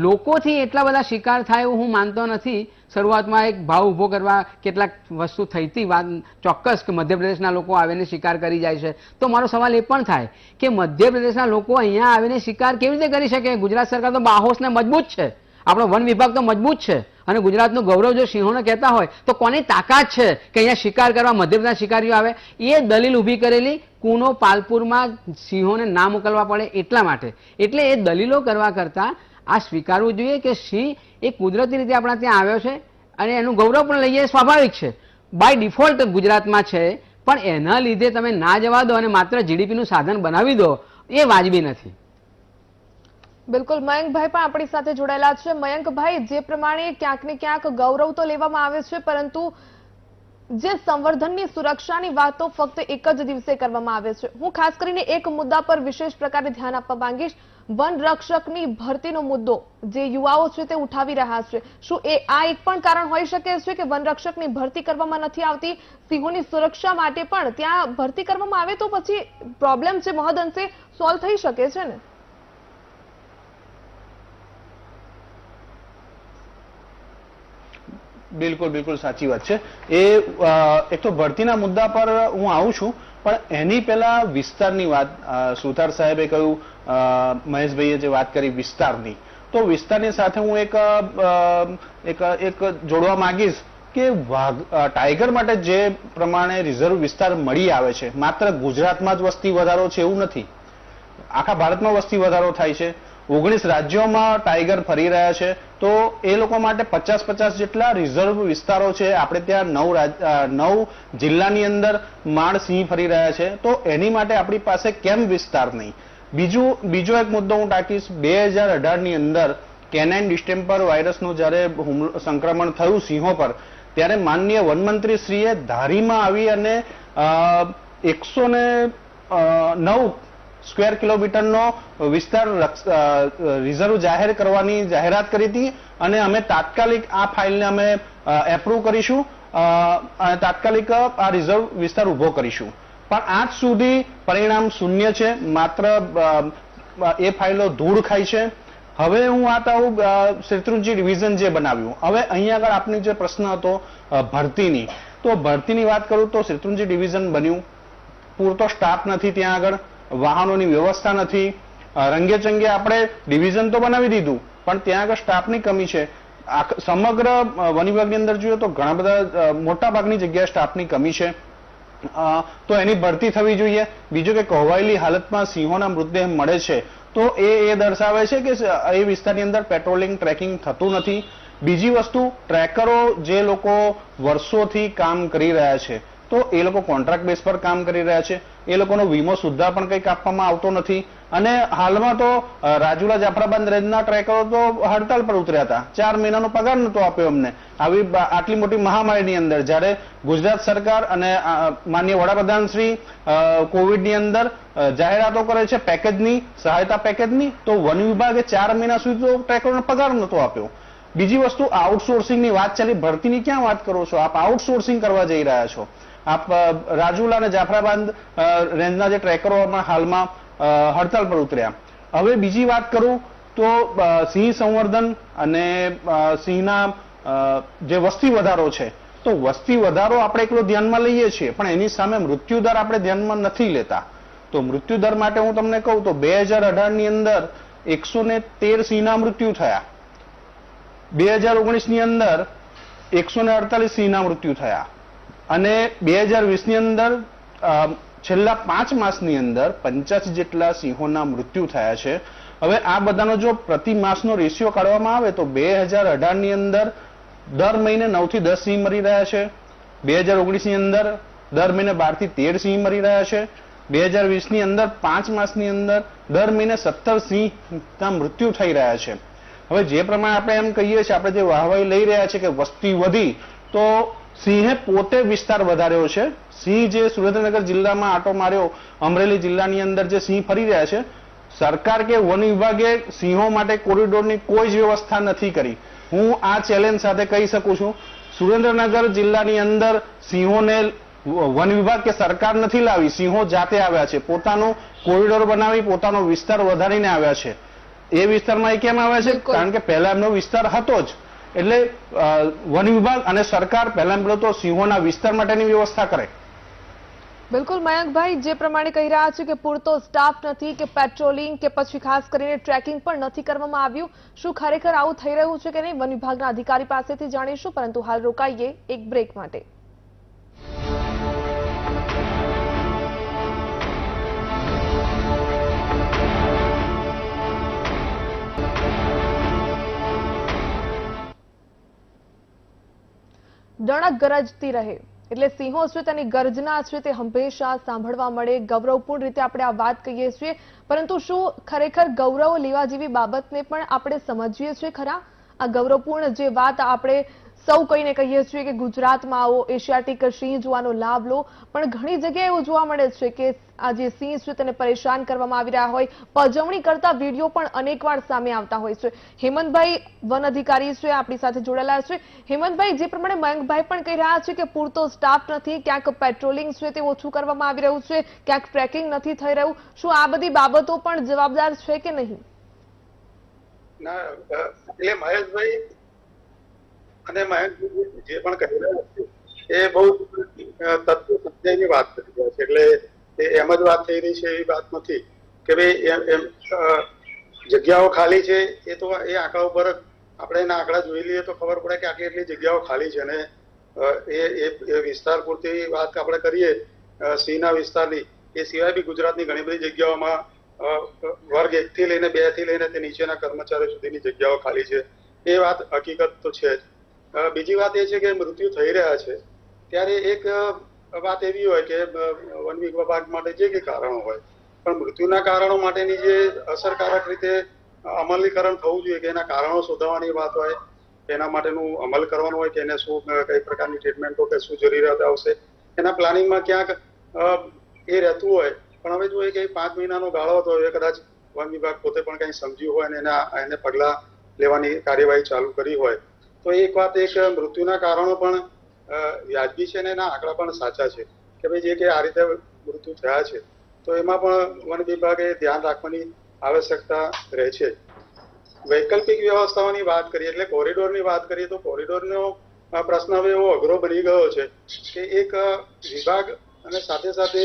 લોકોથી એટલા બધા શિકાર થાય એવું હું માનતો નથી. શરૂઆતમાં એક ભાવ ઊભો કરવા કેટલાક વસ્તુ થઈ હતી વાત ચોક્કસ કે મધ્યપ્રદેશના લોકો આવીને શિકાર કરી જાય છે, તો મારો સવાલ એ પણ થાય કે મધ્યપ્રદેશના લોકો અહીંયા આવીને શિકાર કેવી રીતે કરી શકે? ગુજરાત સરકાર તો બાહોશને મજબૂત છે, આપણો વન વિભાગ તો મજબૂત છે, અને ગુજરાતનું ગૌરવ જો સિંહોને કહેતા હોય તો કોની તાકાત છે કે અહીંયા શિકાર કરવા મધ્યપ્રદેશના શિકારીઓ આવે? એ દલીલ ઊભી કરેલી કુનો પાલપુરમાં સિંહોને ના મોકલવા પડે એટલા માટે. એટલે એ દલીલો કરવા કરતાં આ સ્વીકારવું જોઈએ કે સિંહ એ કુદરતી રીતે આપણા ત્યાં આવ્યો છે, અને એનું ગૌરવ પણ લઈએ સ્વાભાવિક છે, બાય ડિફોલ્ટ ગુજરાતમાં છે, પણ એના લીધે તમે ના જવા દો અને માત્ર જીડીપીનું સાધન બનાવી દો, એ વાજબી નથી. બિલકુલ. મયંકભાઈ પણ આપણી સાથે જોડાયેલા છે. મયંકભાઈ, જે પ્રમાણે ક્યાંક ને ક્યાંક ગૌરવ તો લેવામાં આવે છે, પરંતુ જે સંવર્ધનની સુરક્ષાની વાતો ફક્ત એક જ દિવસે કરવામાં આવે છે. હું ખાસ કરીને એક મુદ્દા પર વિશેષ પ્રકારે ધ્યાન આપવા માંગીશ. વન રક્ષકની ભરતીનો મુદ્દો જે યુવાઓ છે તે ઉઠાવી રહ્યા છે, શું આ એક પણ કારણ હોઈ શકે છે કે વન રક્ષકની ભરતી કરવામાં નથી આવતી? સિંહોની સુરક્ષા માટે પણ ત્યાં ભરતી કરવામાં આવે તો પછી પ્રોબ્લેમ છે મહદ અંશે સોલ્વ થઈ શકે છે ને? બિલકુલ સાચી વાત છે. એ એક તો ભરતીના મુદ્દા પર હું આવું છું, પણ એની પહેલા વિસ્તારની વાત સુથાર સાહેબે કહ્યું, મહેશભાઈએ જે વાત કરી વિસ્તારની, તો વિસ્તારની સાથે હું એક જોડવા માંગીશ કે ટાઈગર માટે જે પ્રમાણે રિઝર્વ વિસ્તાર મળી આવે છે, માત્ર ગુજરાતમાં જ વસ્તી વધારો છે એવું નથી, આખા ભારતમાં વસ્તી વધારો થાય છે. 19 રાજ્યોમાં ટાઈગર ફરી રહ્યા છે, તો એ લોકો માટે 50 જેટલા રિઝર્વ વિસ્તારો છે. આપણે ત્યાં 9 જિલ્લાની અંદર માળ સિંહ ફરી રહ્યા છે, તો એની માટે આપણી પાસે કેમ વિસ્તાર નહીં? બીજો એક મુદ્દો હું ટાંકીશ. 2018ની અંદર કેનાઇન ડિસ્ટેમ્બર વાયરસનું જ્યારે સંક્રમણ થયું સિંહો પર, ત્યારે માનનીય વનમંત્રી શ્રીએ ધારીમાં આવી અને 109 સ્ક્વેર કિલોમીટરનો વિસ્તાર રિઝર્વ જાહેર કરવાની જાહેરાત કરી હતી, અને અમે તાત્કાલિક આ ફાઇલને અમે એપ્રુવ કરીશું, તાત્કાલિક આ રિઝર્વ વિસ્તાર ઉભો કરીશું. પણ આજ સુધી પરિણામ શૂન્ય છે, માત્ર એ ફાઇલો ધૂળ ખાય છે. હવે હું વાત આવું શેત્રુંજી ડિવિઝન જે બનાવ્યું, હવે અહીંયા આગળ આપની જે પ્રશ્ન હતો ભરતીની, તો ભરતીની વાત કરું તો શેત્રુંજી ડિવિઝન બન્યું, પૂરતો સ્ટાફ નથી ત્યાં આગળ, વાહનોની વ્યવસ્થા નથી, રંગે ચંગે આપણે ડિવિઝન તો બનાવી દીધું, પણ ત્યાં આગળ સ્ટાફની કમી છે. સમગ્ર વન વિભાગની અંદર જોઈએ તો ઘણા બધા મોટા ભાગની જગ્યાએ સ્ટાફની કમી છે, તો એની ભરતી થવી જોઈએ. બીજું કે કોહવાયેલી હાલતમાં સિંહોના મૃતદેહ મળે છે, તો એ દર્શાવે છે કે એ વિસ્તારની અંદર પેટ્રોલિંગ ટ્રેકિંગ થતું નથી. બીજી વસ્તુ, ટ્રેકરો જે લોકો વર્ષોથી કામ કરી રહ્યા છે, તો એ લોકો કોન્ટ્રાક્ટ બેઝ પર કામ કરી રહ્યા છે, એ લોકોનો વીમો સુદ્ધા પણ કંઈક આપવામાં આવતો નથી. અને હાલમાં તો રાજુલા જાફરાબાદ રેન્જના ટ્રેકરો તો હડતાલ પર ઉતર્યા હતા, 4 મહિનાનો પગાર નતો આપ્યો અમને. આટલી મોટી મહામારીની અંદર જ્યારે ગુજરાત સરકાર અને માનનીય વડાપ્રધાન શ્રી કોવિડની અંદર જાહેરાતો કરે છે પેકેજની, સહાયતા પેકેજની, તો વન વિભાગે 4 મહિના સુધી તો ટ્રેકરોને પગાર નતો આપ્યો. બીજી વસ્તુ, આઉટસોર્સિંગની વાત ચાલી, ભરતીની ક્યાં વાત કરો છો આપ? આઉટસોર્સિંગ કરવા જઈ રહ્યા છો આપ. રાજુલા અને જાફરાબાદ રેન્જના જે ટ્રેકરો હાલમાં હડતાલ પર ઉતર્યા. હવે બીજી વાત કરું તો સિંહ સંવર્ધન અને સિંહના જે વસ્તી વધારો છે, તો વસ્તી વધારો આપણે એકલો ધ્યાનમાં લઈએ છીએ, પણ એની સામે મૃત્યુદર આપણે ધ્યાનમાં નથી લેતા. તો મૃત્યુદર માટે હું તમને કહું તો 2018ની અંદર 113 સિંહના મૃત્યુ થયા, 2019ની અંદર 148 સિંહના મૃત્યુ થયા. અને 2020 ની અંદર છેલ્લા 5 માસની અંદર 85 જેટલા સિંહોના મૃત્યુ થયા છે. હવે આ બધાનો જો પ્રતિ માસનો રેશિયો કાઢવામાં આવે તો 2018 ની અંદર દર મહિને 9 થી 10 સિંહ મરી રહ્યા છે. 2019 ની અંદર દર મહિને 12 થી 13 સિંહ મરી રહ્યા છે. 2020 ની અંદર 5 માસની અંદર દર મહિને 17 સિંહના મૃત્યુ થઈ રહ્યા છે. હવે જે પ્રમાણે આપણે એમ કહીએ છીએ, આપણે જે વાહવાહી લઈ રહ્યા છે કે વસ્તી વધી, તો સિંહે પોતે વિસ્તાર વધાર્યો છે. સિંહ જે સુરેન્દ્રનગર જિલ્લામાં આટો માર્યો, અમરેલી જિલ્લાની અંદર જે સિંહ ફરી રહ્યા છે, સરકાર કે વન વિભાગે સિંહો માટે કોરિડોરની કોઈ જ વ્યવસ્થા નથી કરી. હું આ ચેલેન્જ સાથે કહી શકું છું, સુરેન્દ્રનગર જિલ્લાની અંદર સિંહોને વન વિભાગ કે સરકાર નથી લાવી, સિંહો જાતે આવ્યા છે. પોતાનો કોરિડોર બનાવી પોતાનો વિસ્તાર વધારીને આવ્યા છે. એ વિસ્તારમાં એ કેમ આવ્યા છે? કારણ કે પહેલા એમનો વિસ્તાર હતો જ. એટલે વન વિભાગ અને સરકાર પહેલા પેલો તો સિંહોના વિસ્તાર માટેની વ્યવસ્થા કરે. બિલકુલ મયંકભાઈ, જે પ્રમાણે કહી રહ્યા છે કે પૂરતો સ્ટાફ નથી, કે પેટ્રોલિંગ કે પછી ખાસ કરીને ટ્રેકિંગ પણ નથી કરવામાં આવ્યું. શું ખરેખર આવું થઈ રહ્યું છે કે નહીં, વન વિભાગના અધિકારી પાસેથી જાણીશું. પરંતુ હાલ રોકાઈએ એક બ્રેક માટે. ડણક ગરજતી રહે એટલે સિંહો છે તેની ગર્જના છે તે હંમેશા સાંભળવા મળે. ગૌરવપૂર્ણ રીતે આપણે આ વાત કહીએ છીએ, પરંતુ શું ખરેખર ગૌરવ લેવા જેવી બાબતને પણ આપણે સમજીએ છીએ ખરા? આ ગૌરવપૂર્ણ જે વાત આપણે સૌ કહીને કહીએ છીએ કે ગુજરાતમાં આવો, એશિયાટિક સિંહ જોવાનો લાભ લો, પણ ઘણી જગ્યાએ એવું જોવા મળે છે કે આ જે સિંહ છે તેને પરેશાન કરવામાં આવી રહ્યા હોય, પજવણી કરતા વિડીયો પણ અનેકવાર સામે આવતા હોય છે. હેમંતભાઈ વન અધિકારી છે, આપણી સાથે જોડાયેલા છે. હેમંતભાઈ, જે પ્રમાણે મયંકભાઈ પણ કહી રહ્યા છે કે પૂરતો સ્ટાફ નથી, ક્યાંક પેટ્રોલિંગ છે તે ઓછું કરવામાં આવી રહ્યું છે, ક્યાંક ટ્રેકિંગ નથી થઈ રહ્યું, શું આ બધી બાબતો પણ જવાબદાર છે કે નહીં? ના, એટલે મહેશભાઈ અને મયંક જે પણ કહી રહ્યા છે એ બહુ તત્વ સંજયની વાત કરી રહ્યા છે. એટલે એમ જ વાત થઈ રહી છે એવી વાત નથી કે ભાઈ એમ જગ્યાઓ ખાલી છે. એ તો એ આંકડા ઉપર આપણે એના આંકડા જોઈ લઈએ તો ખબર પડે કે આટલી એટલી જગ્યાઓ ખાલી છે. અને એ વિસ્તાર પૂરતી વાત આપણે કરીએ સિંહના વિસ્તારની, એ સિવાય બી ગુજરાતની ઘણી બધી જગ્યાઓમાં વર્ગ 1 થી લઈને 2 થી લઈને તે નીચેના કર્મચારીઓ સુધીની જગ્યાઓ ખાલી છે. એ વાત હકીકત તો છે જ. બીજી વાત એ છે કે મૃત્યુ થઈ રહ્યા છે ત્યારે એક વાત એવી હોય કે વન વિભાગ માટે જે કંઈ કારણો હોય, પણ મૃત્યુના કારણો માટેની જે અસરકારક રીતે અમલીકરણ થવું જોઈએ, કે એના કારણો શોધવાની વાત હોય, એના માટેનું અમલ કરવાનું હોય કે એને શું કઈ પ્રકારની ટ્રીટમેન્ટો કે શું જરૂરિયાત આવશે, એના પ્લાનિંગમાં ક્યાંક એ રહેતું હોય. પણ હવે જોઈએ કે 5 મહિનાનો ગાળો હતો, એ કદાચ વન વિભાગ પોતે પણ કંઈ સમજ્યું હોય અને એને પગલાં લેવાની કાર્યવાહી ચાલુ કરી હોય, તો એક વાત એક મૃત્યુના કારણો પણ વ્યાજબી છે ને એના આંકડા પણ સાચા છે કે ભાઈ જે કે આ રીતે મૃત્યુ થયા છે, તો એમાં પણ વન વિભાગે ધ્યાન રાખવાની આવશ્યકતા રહે છે. વૈકલ્પિક વ્યવસ્થાઓની વાત કરીએ એટલે કોરિડોરની વાત કરીએ તો કોરિડોરનો પ્રશ્ન હવે એવો અઘરો બની ગયો છે કે એક વિભાગ અને સાથે સાથે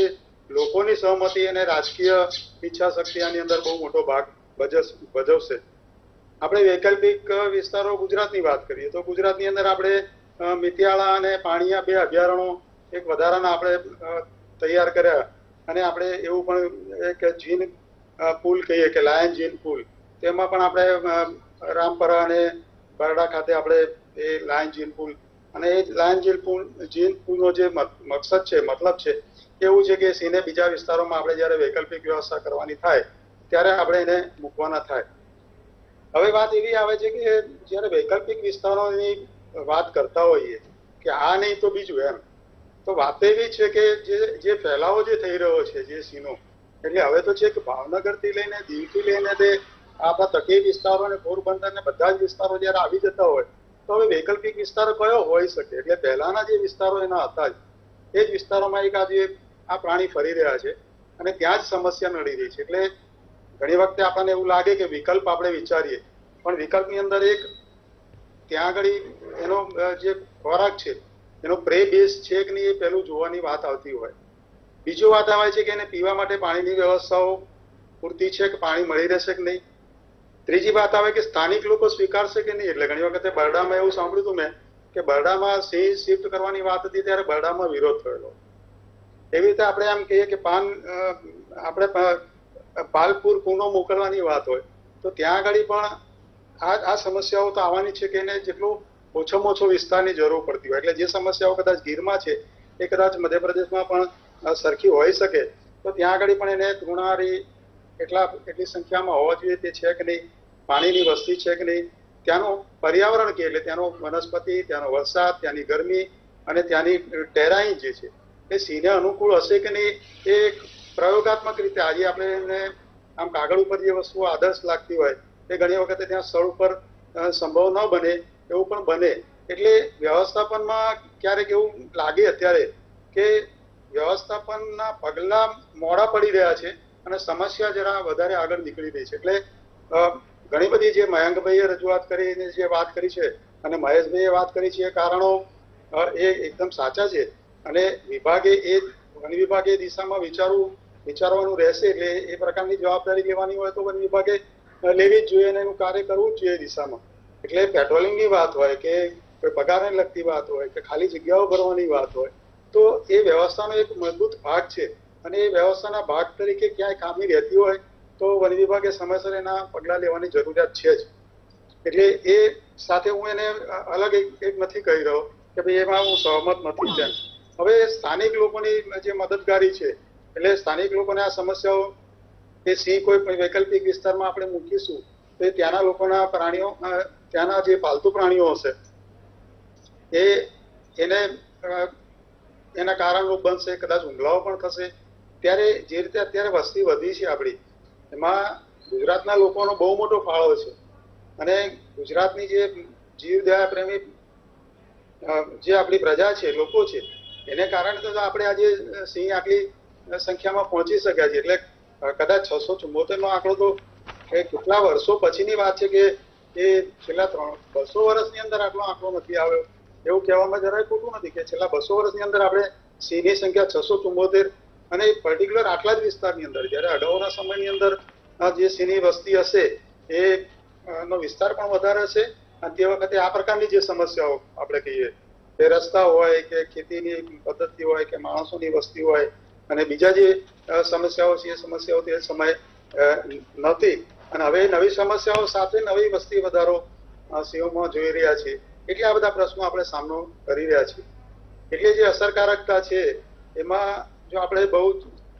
લોકોની સહમતિ અને રાજકીય ઈચ્છા શક્તિ આની અંદર બહુ મોટો ભાગ ભજવશે. આપણે વૈકલ્પિક વિસ્તારો ગુજરાતની વાત કરીએ તો ગુજરાતની અંદર આપણે મિતિયાળા અને પાણીયા 2 અભયારણ્યો એક વધારાના આપણે તૈયાર કર્યા. અને આપણે એવું પણ એક જીન પુલ કહીએ કે લાયન જીન પુલ, તેમાં પણ આપણે રામપરા અને બરડા ખાતે આપણે એ લાયન જીન પુલ, અને એ લાયન જીન પુલનો જે મકસદ છે, મતલબ છે એવું છે કે સિંહને બીજા વિસ્તારોમાં આપણે જ્યારે વૈકલ્પિક વ્યવસ્થા કરવાની થાય ત્યારે આપણે એને મૂકવાના થાય. હવે વાત એવી આવે છે કે જ્યારે વૈકલ્પિક વિસ્તારોની વાત કરતા હોઈએ કે આ નહીં તો બીજું એમ, તો વાત એવી છે કે જે ફેલાવો જે થઈ રહ્યો છે જે સિંહનો, એટલે હવે તો છે કે ભાવનગરથી લઈને દીવથી લઈને તે આપણા તટીય વિસ્તારો અને પોરબંદર ને બધા જ વિસ્તારો જયારે આવી જતા હોય તો હવે વૈકલ્પિક વિસ્તારો કયો હોઈ શકે? એટલે પહેલાના જે વિસ્તારો એના હતા જ એ જ વિસ્તારોમાં એક આજે આ પ્રાણી ફરી રહ્યા છે અને ત્યાં જ સમસ્યા નડી રહી છે. એટલે ઘણી વખતે આપણને એવું લાગે કે વિકલ્પ આપણે વિચારીએ, પણ વિકલ્પની અંદર એક ત્યાં આગળ એનો જે ખોરાક છે એનો પ્રે બેઝ છે કે નહીં એ પહેલું જોવાની વાત આવતી હોય. બીજો વાત આવે છે કે એને પીવા માટે પાણીની વ્યવસ્થાઓ પૂરતી છે કે પાણી મળી રહેશે કે નહીં. ત્રીજી વાત આવે કે સ્થાનિક લોકો સ્વીકારશે કે નહીં. એટલે ઘણી વખતે બરડામાં એવું સાંભળ્યું હતું મેં કે બરડામાં સિંહ શિફ્ટ કરવાની વાત હતી ત્યારે બરડામાં વિરોધ થયેલો. એવી રીતે આપણે એમ કહીએ કે આપણે પાલપુર પૂનો મોકલવાની વાત હોય તો ત્યાં આગળ પણ આ સમસ્યાઓ તો આવવાની છે કે એને જેટલું ઓછામાં ઓછો વિસ્તારની જરૂર પડતી હોય. એટલે જે સમસ્યાઓ કદાચ ગીરમાં છે એ કદાચ મધ્યપ્રદેશમાં પણ સરખી હોઈ શકે તો ત્યાં આગળ પણ એને ગુણારી એટલી સંખ્યામાં હોવા જોઈએ તે છે કે નહીં, પાણીની વસ્તી છે કે નહીં, ત્યાંનું પર્યાવરણ કે એટલે ત્યાંનો વનસ્પતિ, ત્યાંનો વરસાદ, ત્યાંની ગરમી અને ત્યાંની ટેરાઈ જે છે એ સિંહને અનુકૂળ હશે કે નહીં એ પ્રયોગાત્મક રીતે આજે આપણે એને આમ કાગળ ઉપર જે વસ્તુઓ આદર્શ લાગતી હોય એ ઘણી વખતે ત્યાં સ્થળ ઉપર સંભવ ન બને એવું પણ બને. એટલે વ્યવસ્થાપનમાં ક્યારેક એવું લાગે અત્યારે કે વ્યવસ્થાપનના પગલા મોડા પડી રહ્યા છે અને સમસ્યા જરા વધારે આગળ નીકળી રહી છે. એટલે ઘણી બધી જે મયંકભાઈએ રજૂઆત કરી, જે વાત કરી છે અને મહેશભાઈએ વાત કરી છે એ કારણો એ એકદમ સાચા છે અને વન વિભાગે એ દિશામાં વિચારવાનું રહેશે. એટલે એ પ્રકારની જવાબદારી લેવાની હોય તો વન વિભાગે લેવી જ જોઈએ અને એનું કાર્ય કરવું જ જોઈએ દિશામાં. એટલે પેટ્રોલિંગની વાત હોય કે કોઈ પગારને લગતી વાત હોય કે ખાલી જગ્યાઓ ભરવાની વાત હોય તો એ વ્યવસ્થાનો એક મજબૂત ભાગ છે અને એ વ્યવસ્થાના ભાગ તરીકે ક્યાંય ખામી રહેતી હોય તો વન વિભાગે સમયસર એના પગલાં લેવાની જરૂરિયાત છે જ. એટલે એ સાથે હું એને અલગ એક નથી કહી રહ્યો કે ભાઈ એમાં હું સહમત નથી તેમ. હવે સ્થાનિક લોકોની જે મદદગારી છે એટલે સ્થાનિક લોકોને આ સમસ્યાઓ એ સિંહ કોઈ વૈકલ્પિક વિસ્તારમાં આપણે મૂકીશું તો ત્યાંના લોકોના પ્રાણીઓ, ત્યાંના જે પાલતુ પ્રાણીઓ હશે એના કારણરૂપ બનશે, કદાચ હુમલાઓ પણ થશે. ત્યારે જે રીતે અત્યારે વસ્તી વધી છે આપણી, એમાં ગુજરાતના લોકોનો બહુ મોટો ફાળો છે અને ગુજરાતની જે જીવદયા પ્રેમી જે આપણી પ્રજા છે, લોકો છે, એને કારણે તો આપણે આજે સિંહ આટલી સંખ્યામાં પહોંચી શક્યા છે. એટલે કદાચ 674 નો આંકડો તો કેટલા વર્ષો પછીની વાત છે કે એ છેલ્લા 200 વર્ષની અંદર આટલો આંકડો નથી આવ્યો એવું કહેવામાં જરાય ખોટું નથી કે છેલ્લા 200 વર્ષની અંદર આપણે સિંહની સંખ્યા 674 અને પર્ટિક્યુલર આટલા જ વિસ્તારની અંદર, જ્યારે અગાઉના સમયની અંદર જે સિંહની વસ્તી હશે એ નો વિસ્તાર પણ વધારે હશે અને તે વખતે આ પ્રકારની જે સમસ્યાઓ આપણે કહીએ કે રસ્તા હોય કે ખેતીની પદ્ધતિ હોય કે માણસોની વસ્તી હોય અને બીજા જે સમસ્યાઓ છે એ સમસ્યાઓ તે સમયે નહોતી અને હવે નવી સમસ્યાઓ સાથે નવી વસ્તી વધારો સિંહોમાં જોઈ રહ્યા છે. એટલે આ બધા પ્રશ્નો આપણે સામનો કરી રહ્યા છીએ. એટલે જે અસરકારકતા છે એમાં જો આપણે બહુ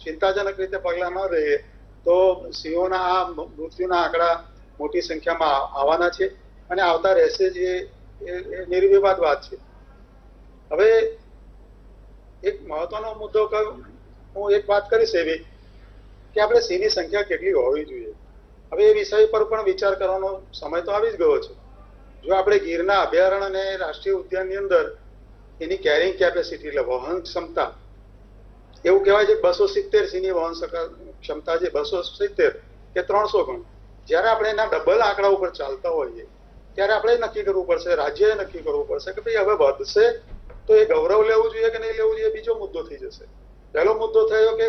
ચિંતાજનક રીતે પગલાં ન લઈએ તો સિંહોના આ મૃત્યુના આંકડા મોટી સંખ્યામાં આવવાના છે અને આવતા રહેશે, જે નિર્વિવાદ વાત છે. હવે એક મહત્વનો મુદ્દો હું એક વાત કરીશ એવી કે આપણે સિંહની સંખ્યા કેટલી હોવી જોઈએ. હવે એ વિષય પર પણ વિચાર કરવાનો સમય તો આવી જ ગયો છે. જો આપણે ગીરના અભયારણ્ય અને રાષ્ટ્રીય ઉદ્યાનની અંદર એની કેરિંગ કેપેસિટી એટલે વહન ક્ષમતા એવું કહેવાય છે 270 સિંહની વહન ક્ષમતા છે, 270 કે 300 ગણ. જ્યારે આપણે એના ડબલ આંકડા ઉપર ચાલતા હોઈએ ત્યારે આપણે નક્કી કરવું પડશે, રાજ્યએ નક્કી કરવું પડશે કે ભાઈ હવે વધશે તો એ ગૌરવ લેવું જોઈએ કે નહીં લેવું જોઈએ, બીજો મુદ્દો થઈ જશે. પહેલો મુદ્દો થયો કે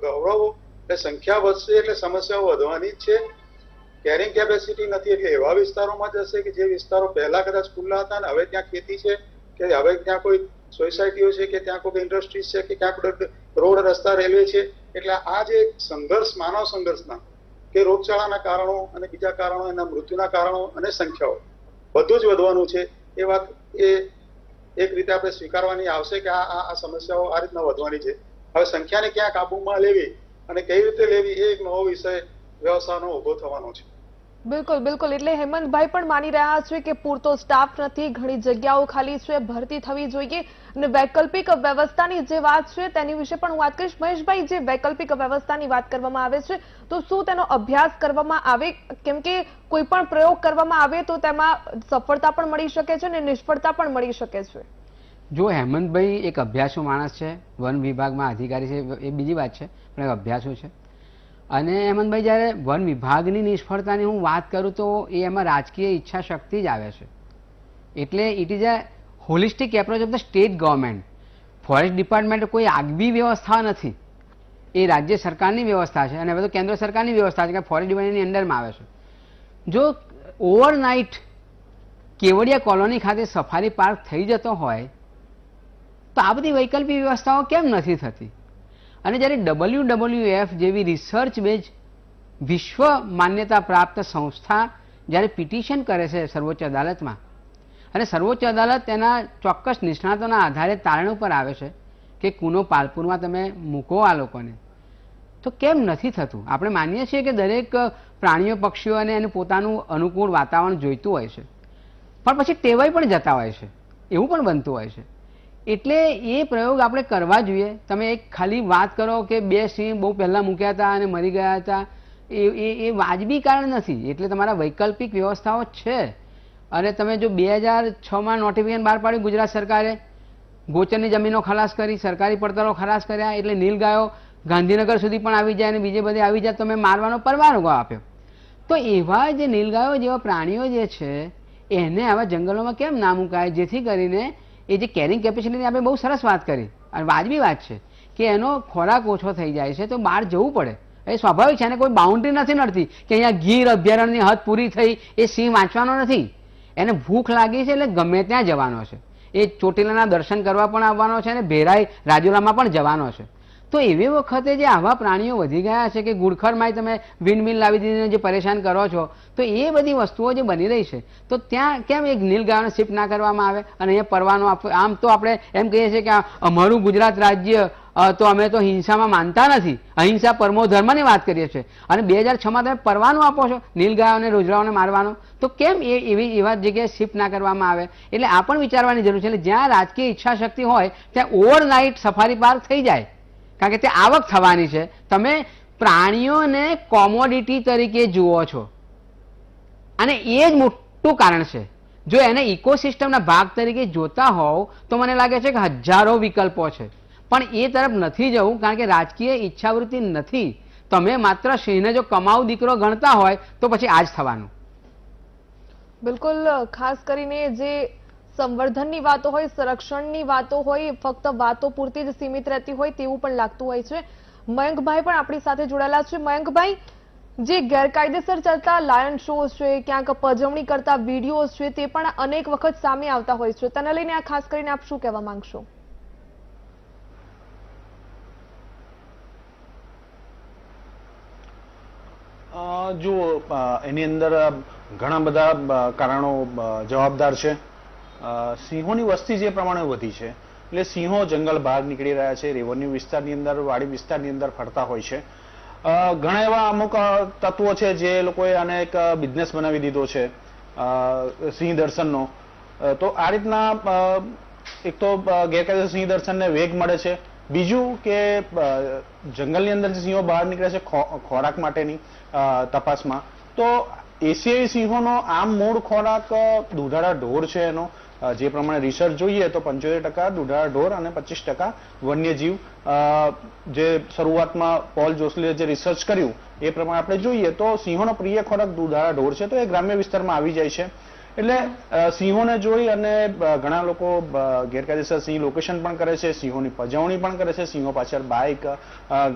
ગૌરવ એટલે સંખ્યા વધશે એટલે સમસ્યાઓ વધવાની જ છે. કેરિંગ કેપેસિટી નથી એટલે એવા વિસ્તારોમાં જશે કે જે વિસ્તારો પહેલા કદાચ ખુલ્લા હતા ને હવે ત્યાં ખેતી છે કે હવે ત્યાં કોઈ સોસાયટીઓ છે કે ત્યાં કોઈ ઇન્ડસ્ટ્રીઝ છે કે ક્યાંક રોડ, રસ્તા, રેલવે છે. એટલે આ જે સંઘર્ષ, માનવ સંઘર્ષના કે રોગચાળાના કારણો અને બીજા કારણો, એના મૃત્યુના કારણો અને સંખ્યાઓ બધું જ વધવાનું છે. એ વાત એ એક રીતે આપણે સ્વીકારવાની આવશે કે આ સમસ્યાઓ આ રીતના વધવાની છે. હવે સંખ્યાને ક્યાં કાબુમાં લેવી અને કઈ રીતે લેવી એ એક નવો વિષય વ્યવસાયનો ઉભો થવાનો છે. બિલકુલ બિલકુલ. એટલે હેમંતભાઈ પણ માની રહ્યા છે કે પૂરતો સ્ટાફ નથી, ઘણી જગ્યાઓ ખાલી છે, ભરતી થવી જોઈએ અને વૈકલ્પિક વ્યવસ્થાની જે વાત છે તેની વિશે પણ હું વાત કરીશ. મહેશભાઈ, જે વૈકલ્પિક વ્યવસ્થાની વાત કરવામાં આવે છે તો શું તેનો અભ્યાસ કરવામાં આવે? કેમ કે કોઈ પણ પ્રયોગ કરવામાં આવે તો તેમાં સફળતા પણ મળી શકે છે અને નિષ્ફળતા પણ મળી શકે છે. જો હેમંતભાઈ એક અભ્યાસુ માણસ છે, વન વિભાગમાં અધિકારી છે, એ બીજી વાત છે, પણ એક અભ્યાસુ છે. અને હેમંતભાઈ, જ્યારે વન વિભાગની નિષ્ફળતાની હું વાત કરું તો એ એમાં રાજકીય ઈચ્છા શક્તિ જ આવે છે. એટલે it is a holistic approach of the state government. Forest department કોઈ આગવી વ્યવસ્થા નથી, એ રાજ્ય સરકારની વ્યવસ્થા છે અને હવે તો કેન્દ્ર સરકારની વ્યવસ્થા છે કે ફોરેસ્ટ ડિપાર્ટમેન્ટની અંડરમાં આવે છે. જો ઓવરનાઇટ કેવડિયા કોલોની ખાતે સફારી પાર્ક થઈ જતો હોય તો આ બધી વૈકલ્પિક વ્યવસ્થાઓ કેમ નથી થતી? અને જ્યારે WWF જેવી રિસર્ચ બેઝ વિશ્વ માન્યતા પ્રાપ્ત સંસ્થા જ્યારે પિટિશન કરે છે સર્વોચ્ચ અદાલતમાં, અને સર્વોચ્ચ અદાલત તેના ચોક્કસ નિષ્ણાતોના આધારે તારણ ઉપર આવે છે કે કુનો પાલપુરમાં તમે મૂકો આ લોકોને, તો કેમ નથી થતું? આપણે માનીએ છીએ કે દરેક પ્રાણીઓ પક્ષીઓને એને પોતાનું અનુકૂળ વાતાવરણ જોઈતું હોય છે, પણ પછી ટેવાઈ પણ જતા હોય છે, એવું પણ બનતું હોય છે. એટલે એ પ્રયોગ આપણે કરવા જોઈએ. તમે એક ખાલી વાત કરો કે 2 સિંહ બહુ પહેલાં મૂક્યા હતા અને મરી ગયા હતા, એ વાજબી કારણ નથી. એટલે તમારા વૈકલ્પિક વ્યવસ્થાઓ છે. અને તમે જો 2006માં નોટિફિકેશન બહાર પાડ્યું ગુજરાત સરકારે, ગોચરની જમીનો ખલાસ કરી, સરકારી પડતરો ખલાસ કર્યા, એટલે નીલગાયો ગાંધીનગર સુધી પણ આવી જાય અને બીજે બધે આવી જાય, તમે મારવાનો પરવાનો આપ્યો. તો એવા જે નીલગાયો જેવા પ્રાણીઓ જે છે એને આવા જંગલોમાં કેમ ના મુકાય, જેથી કરીને એ જે કેરિંગ કેપેસિટીની આપણે બહુ સરસ વાત કરી અને વાજબી વાત છે કે એનો ખોરાક ઓછો થઈ જાય છે તો બહાર જવું પડે, એ સ્વાભાવિક છે. અને કોઈ બાઉન્ડ્રી નથી નડતી કે અહીંયા ગીર અભયારણ્યની હદ પૂરી થઈ, એ સિંહ વાંચવાનો નથી. એને ભૂખ લાગી છે એટલે ગમે ત્યાં જવાનો છે. એ ચોટીલાના દર્શન કરવા પણ આવવાનો છે અને ભેરાઈ રાજુલામાં પણ જવાનો છે. તો એવી વખતે જે આવા પ્રાણીઓ વધી ગયા છે કે ગુડખરમાં તમે વિન્ડમિલ લાવી દીધીને જે પરેશાન કરો છો, તો એ બધી વસ્તુઓ જે બની રહી છે, તો ત્યાં કેમ એક નીલગાયોને શિફ્ટ ના કરવામાં આવે અને અહીંયા પરવાનો આપવો? આમ તો આપણે એમ કહીએ છીએ કે અમારું ગુજરાત રાજ્ય તો અમે તો હિંસામાં માનતા નથી, અહિંસા પરમો ધર્મની વાત કરીએ છીએ, અને 2006માં તમે પરવાનો આપો છો નીલગાયોને રોજરાઓને મારવાનો, તો કેમ એવા જગ્યાએ શિફ્ટ ના કરવામાં આવે? એટલે આ પણ વિચારવાની જરૂર છે. એટલે જ્યાં રાજકીય ઈચ્છા શક્તિ હોય ત્યાં ઓવરનાઇટ સફારી પાર્ક થઈ જાય, કારણ કે તે આવક થવાની છે. તમે પ્રાણીઓને કોમોડિટી તરીકે જુઓ છો અને એ જ મોટું કારણ છે. જો એને ઇકોસિસ્ટમના ભાગ તરીકે જોતા હોવ તો મને લાગે છે કે હજારો વિકલ્પો છે, પણ એ તરફ નથી જવું કારણ કે રાજકીય ઈચ્છાવૃત્તિ નથી. તમે માત્ર સિંહને જો કમાઉ દીકરો ગણતા હોય તો પછી આ જ થવાનું. બિલકુલ. ખાસ કરીને જે સંવર્ધનની વાતો હોય, સંરક્ષણની વાતો હોય, ફક્ત વાતો પૂરતી જ સીમિત રહેતી હોય તેવું પણ લાગતું હોય છે. મયંકભાઈ પણ આપણી સાથે જોડાયેલા છે. મયંકભાઈ, જે ગેરકાયદેસર ચાલતા લાયન શો છે, ક્યાંક પજવણી કરતા વિડીયો છે, તે પણ અનેક વખત સામે આવતા હોય છે. તેને લઈને આ ખાસ કરીને આપ શું કહેવા માંગશો? જુઓ, એની અંદર ઘણા બધા કારણો જવાબદાર છે. સિંહોની વસ્તી જે પ્રમાણે વધી છે એટલે સિંહો જંગલ બહાર નીકળી રહ્યા છે, રેવન્યુ વિસ્તારની અંદર, વાડી વિસ્તારની અંદર ફરતા હોય છે. ઘણા એવા અમુક તત્વો છે જે લોકોએ આને એક બિઝનેસ બનાવી દીધો છે સિંહ દર્શનનો. તો આ રીતના એક તો ગેરકાયદેસર સિંહ દર્શનને વેગ મળે છે. બીજું કે જંગલની અંદર જે સિંહો બહાર નીકળે છે ખોરાક માટેની તપાસમાં, તો એશિયાઈ સિંહોનો આમ મૂળ ખોરાક દુધાળા ઢોર છે. એનો જે પ્રમાણે રિસર્ચ જોઈએ તો 75% દુધાળા ઢોર અને 25% વન્યજીવ. જે શરૂઆતમાં પોલ જોસલીએ જે રિસર્ચ કર્યું એ પ્રમાણે આપણે જોઈએ તો સિંહોનો પ્રિય ખોરાક દુધાળા ઢોર છે, તો એ ગ્રામ્ય વિસ્તારમાં આવી જાય છે. એટલે સિંહોને જોઈ અને ઘણા લોકો ગેરકાયદેસર સિંહ લોકેશન પણ કરે છે, સિંહોની પજવણી પણ કરે છે, સિંહો પાછળ બાઇક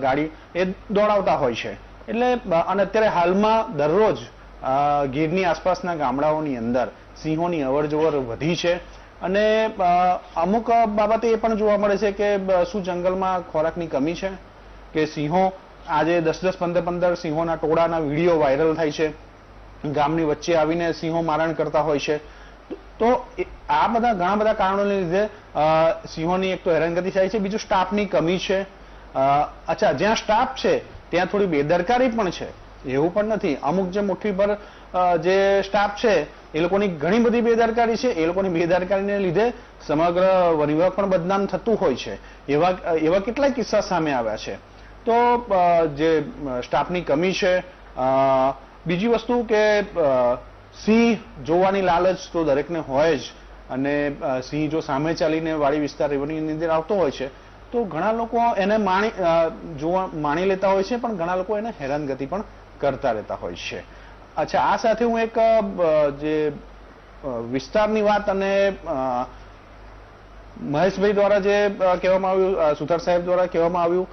ગાડી એ દોડાવતા હોય છે. એટલે અને અત્યારે હાલમાં દરરોજ ગીરની આસપાસના ગામડાઓની અંદર સિંહોની અવરજવર વધી છે. અને અમુક બાબતે એ પણ જોવા મળે છે કે શું જંગલમાં ખોરાકની કમી છે કે સિંહો આજે 10-10, 15-15 સિંહોના ટોળાના વિડીયો વાયરલ થાય છે, ગામની વચ્ચે આવીને સિંહો મારણ કરતા હોય છે. તો આ બધા ઘણા બધા કારણોને લીધે સિંહોની એક તો હેરાનગતિ થાય છે, બીજું સ્ટાફની કમી છે. અચ્છા, જ્યાં સ્ટાફ છે ત્યાં થોડી બેદરકારી પણ છે, એવું પણ નથી. અમુક જે મુઠ્ઠી પર જે સ્ટાફ છે એ લોકોની ઘણી બધી બેદરકારી છે. એ લોકોની બેદરકારીને લીધે સમગ્ર વન વિભાગ પણ બદનામ થતું હોય છે. એવા કેટલાય કિસ્સા સામે આવ્યા છે. તો જે સ્ટાફની કમી છે. બીજી વસ્તુ કે સિંહ જોવાની લાલચ તો દરેકને હોય જ, અને સિંહ જો સામે ચાલીને વાડી વિસ્તાર રેવન્યુની અંદર આવતો હોય છે તો ઘણા લોકો એને માણી લેતા હોય છે, પણ ઘણા લોકો એને હેરાનગતિ પણ કરતા રહેતા હોય છે. અચ્છા, આ સાથે હું એક જે વિસ્તારની વાત અને મહેશભાઈ દ્વારા જે કહેવામાં આવ્યું, સુથાર સાહેબ દ્વારા કહેવામાં આવ્યું,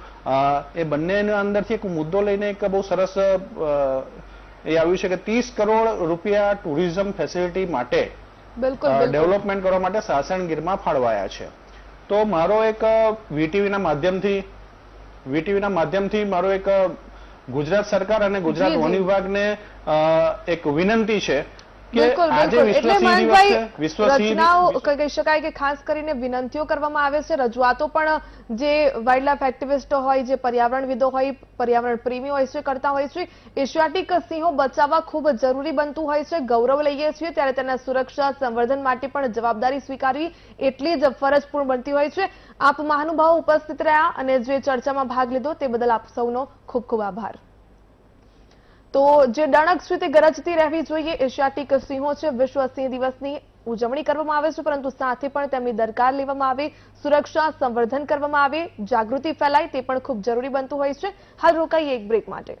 એ બંનેના અંદરથી એક મુદ્દો લઈને એક બહુ સરસ એ આવ્યું છે કે 30 કરોડ રૂપિયા ટુરિઝમ ફેસિલિટી માટે બિલકુલ, બિલકુલ. ડેવલપમેન્ટ કરવા માટે સાસણગીરમાં ફાળવાયા છે. તો મારો એક વીટીવીના માધ્યમથી મારો એક ગુજરાત સરકાર અને ગુજરાત જી, જી. વન વિભાગને એક વિનંતી છે કે બિલકુલ, આજે બિલકુલ. વિશ્વ એટલે સિંહ દિવસ મયંકભાઈ, છે. વિશ્વ સિંહ રચનાઓ કહી શકાય કે ખાસ કરીને વિનંતીઓ કરવામાં આવે છે, રજૂઆતો પણ જે વાઇલ્ડલાઇફ એક્ટિવિસ્ટો હોય, જે પર્યાવરણવિદો હોય, પર્યાવરણ પ્રેમીઓ હોય છે, કરતા હોય છે. એશિયાટિક સિંહો બચાવવા ખૂબ જરૂરી બનતું હોય છે. ગૌરવ લઈએ છીએ ત્યારે તેના સુરક્ષા સંવર્ધન માટે પણ જવાબદારી સ્વીકારવી એટલી જ ફરજપૂર્ણ બનતી હોય છે. આપ મહાનુભાવો ઉપસ્થિત રહ્યા અને જે ચર્ચામાં ભાગ લીધો તે બદલ આપ સૌનો ખૂબ ખૂબ આભાર. તો જે ડણક છે તે ગરજતી રહેવી જોઈએ. એશિયાટિક સિંહો છે, વિશ્વ સિંહ દિવસની ઉજવણી કરવામાં આવે છે, પરંતુ સાથે પણ તેમની દરકાર લેવામાં આવે, સુરક્ષા સંવર્ધન કરવામાં આવે, જાગૃતિ ફેલાય તે પણ ખૂબ જરૂરી બનતું હોય છે. હાલ રોકાઈએ એક બ્રેક માટે.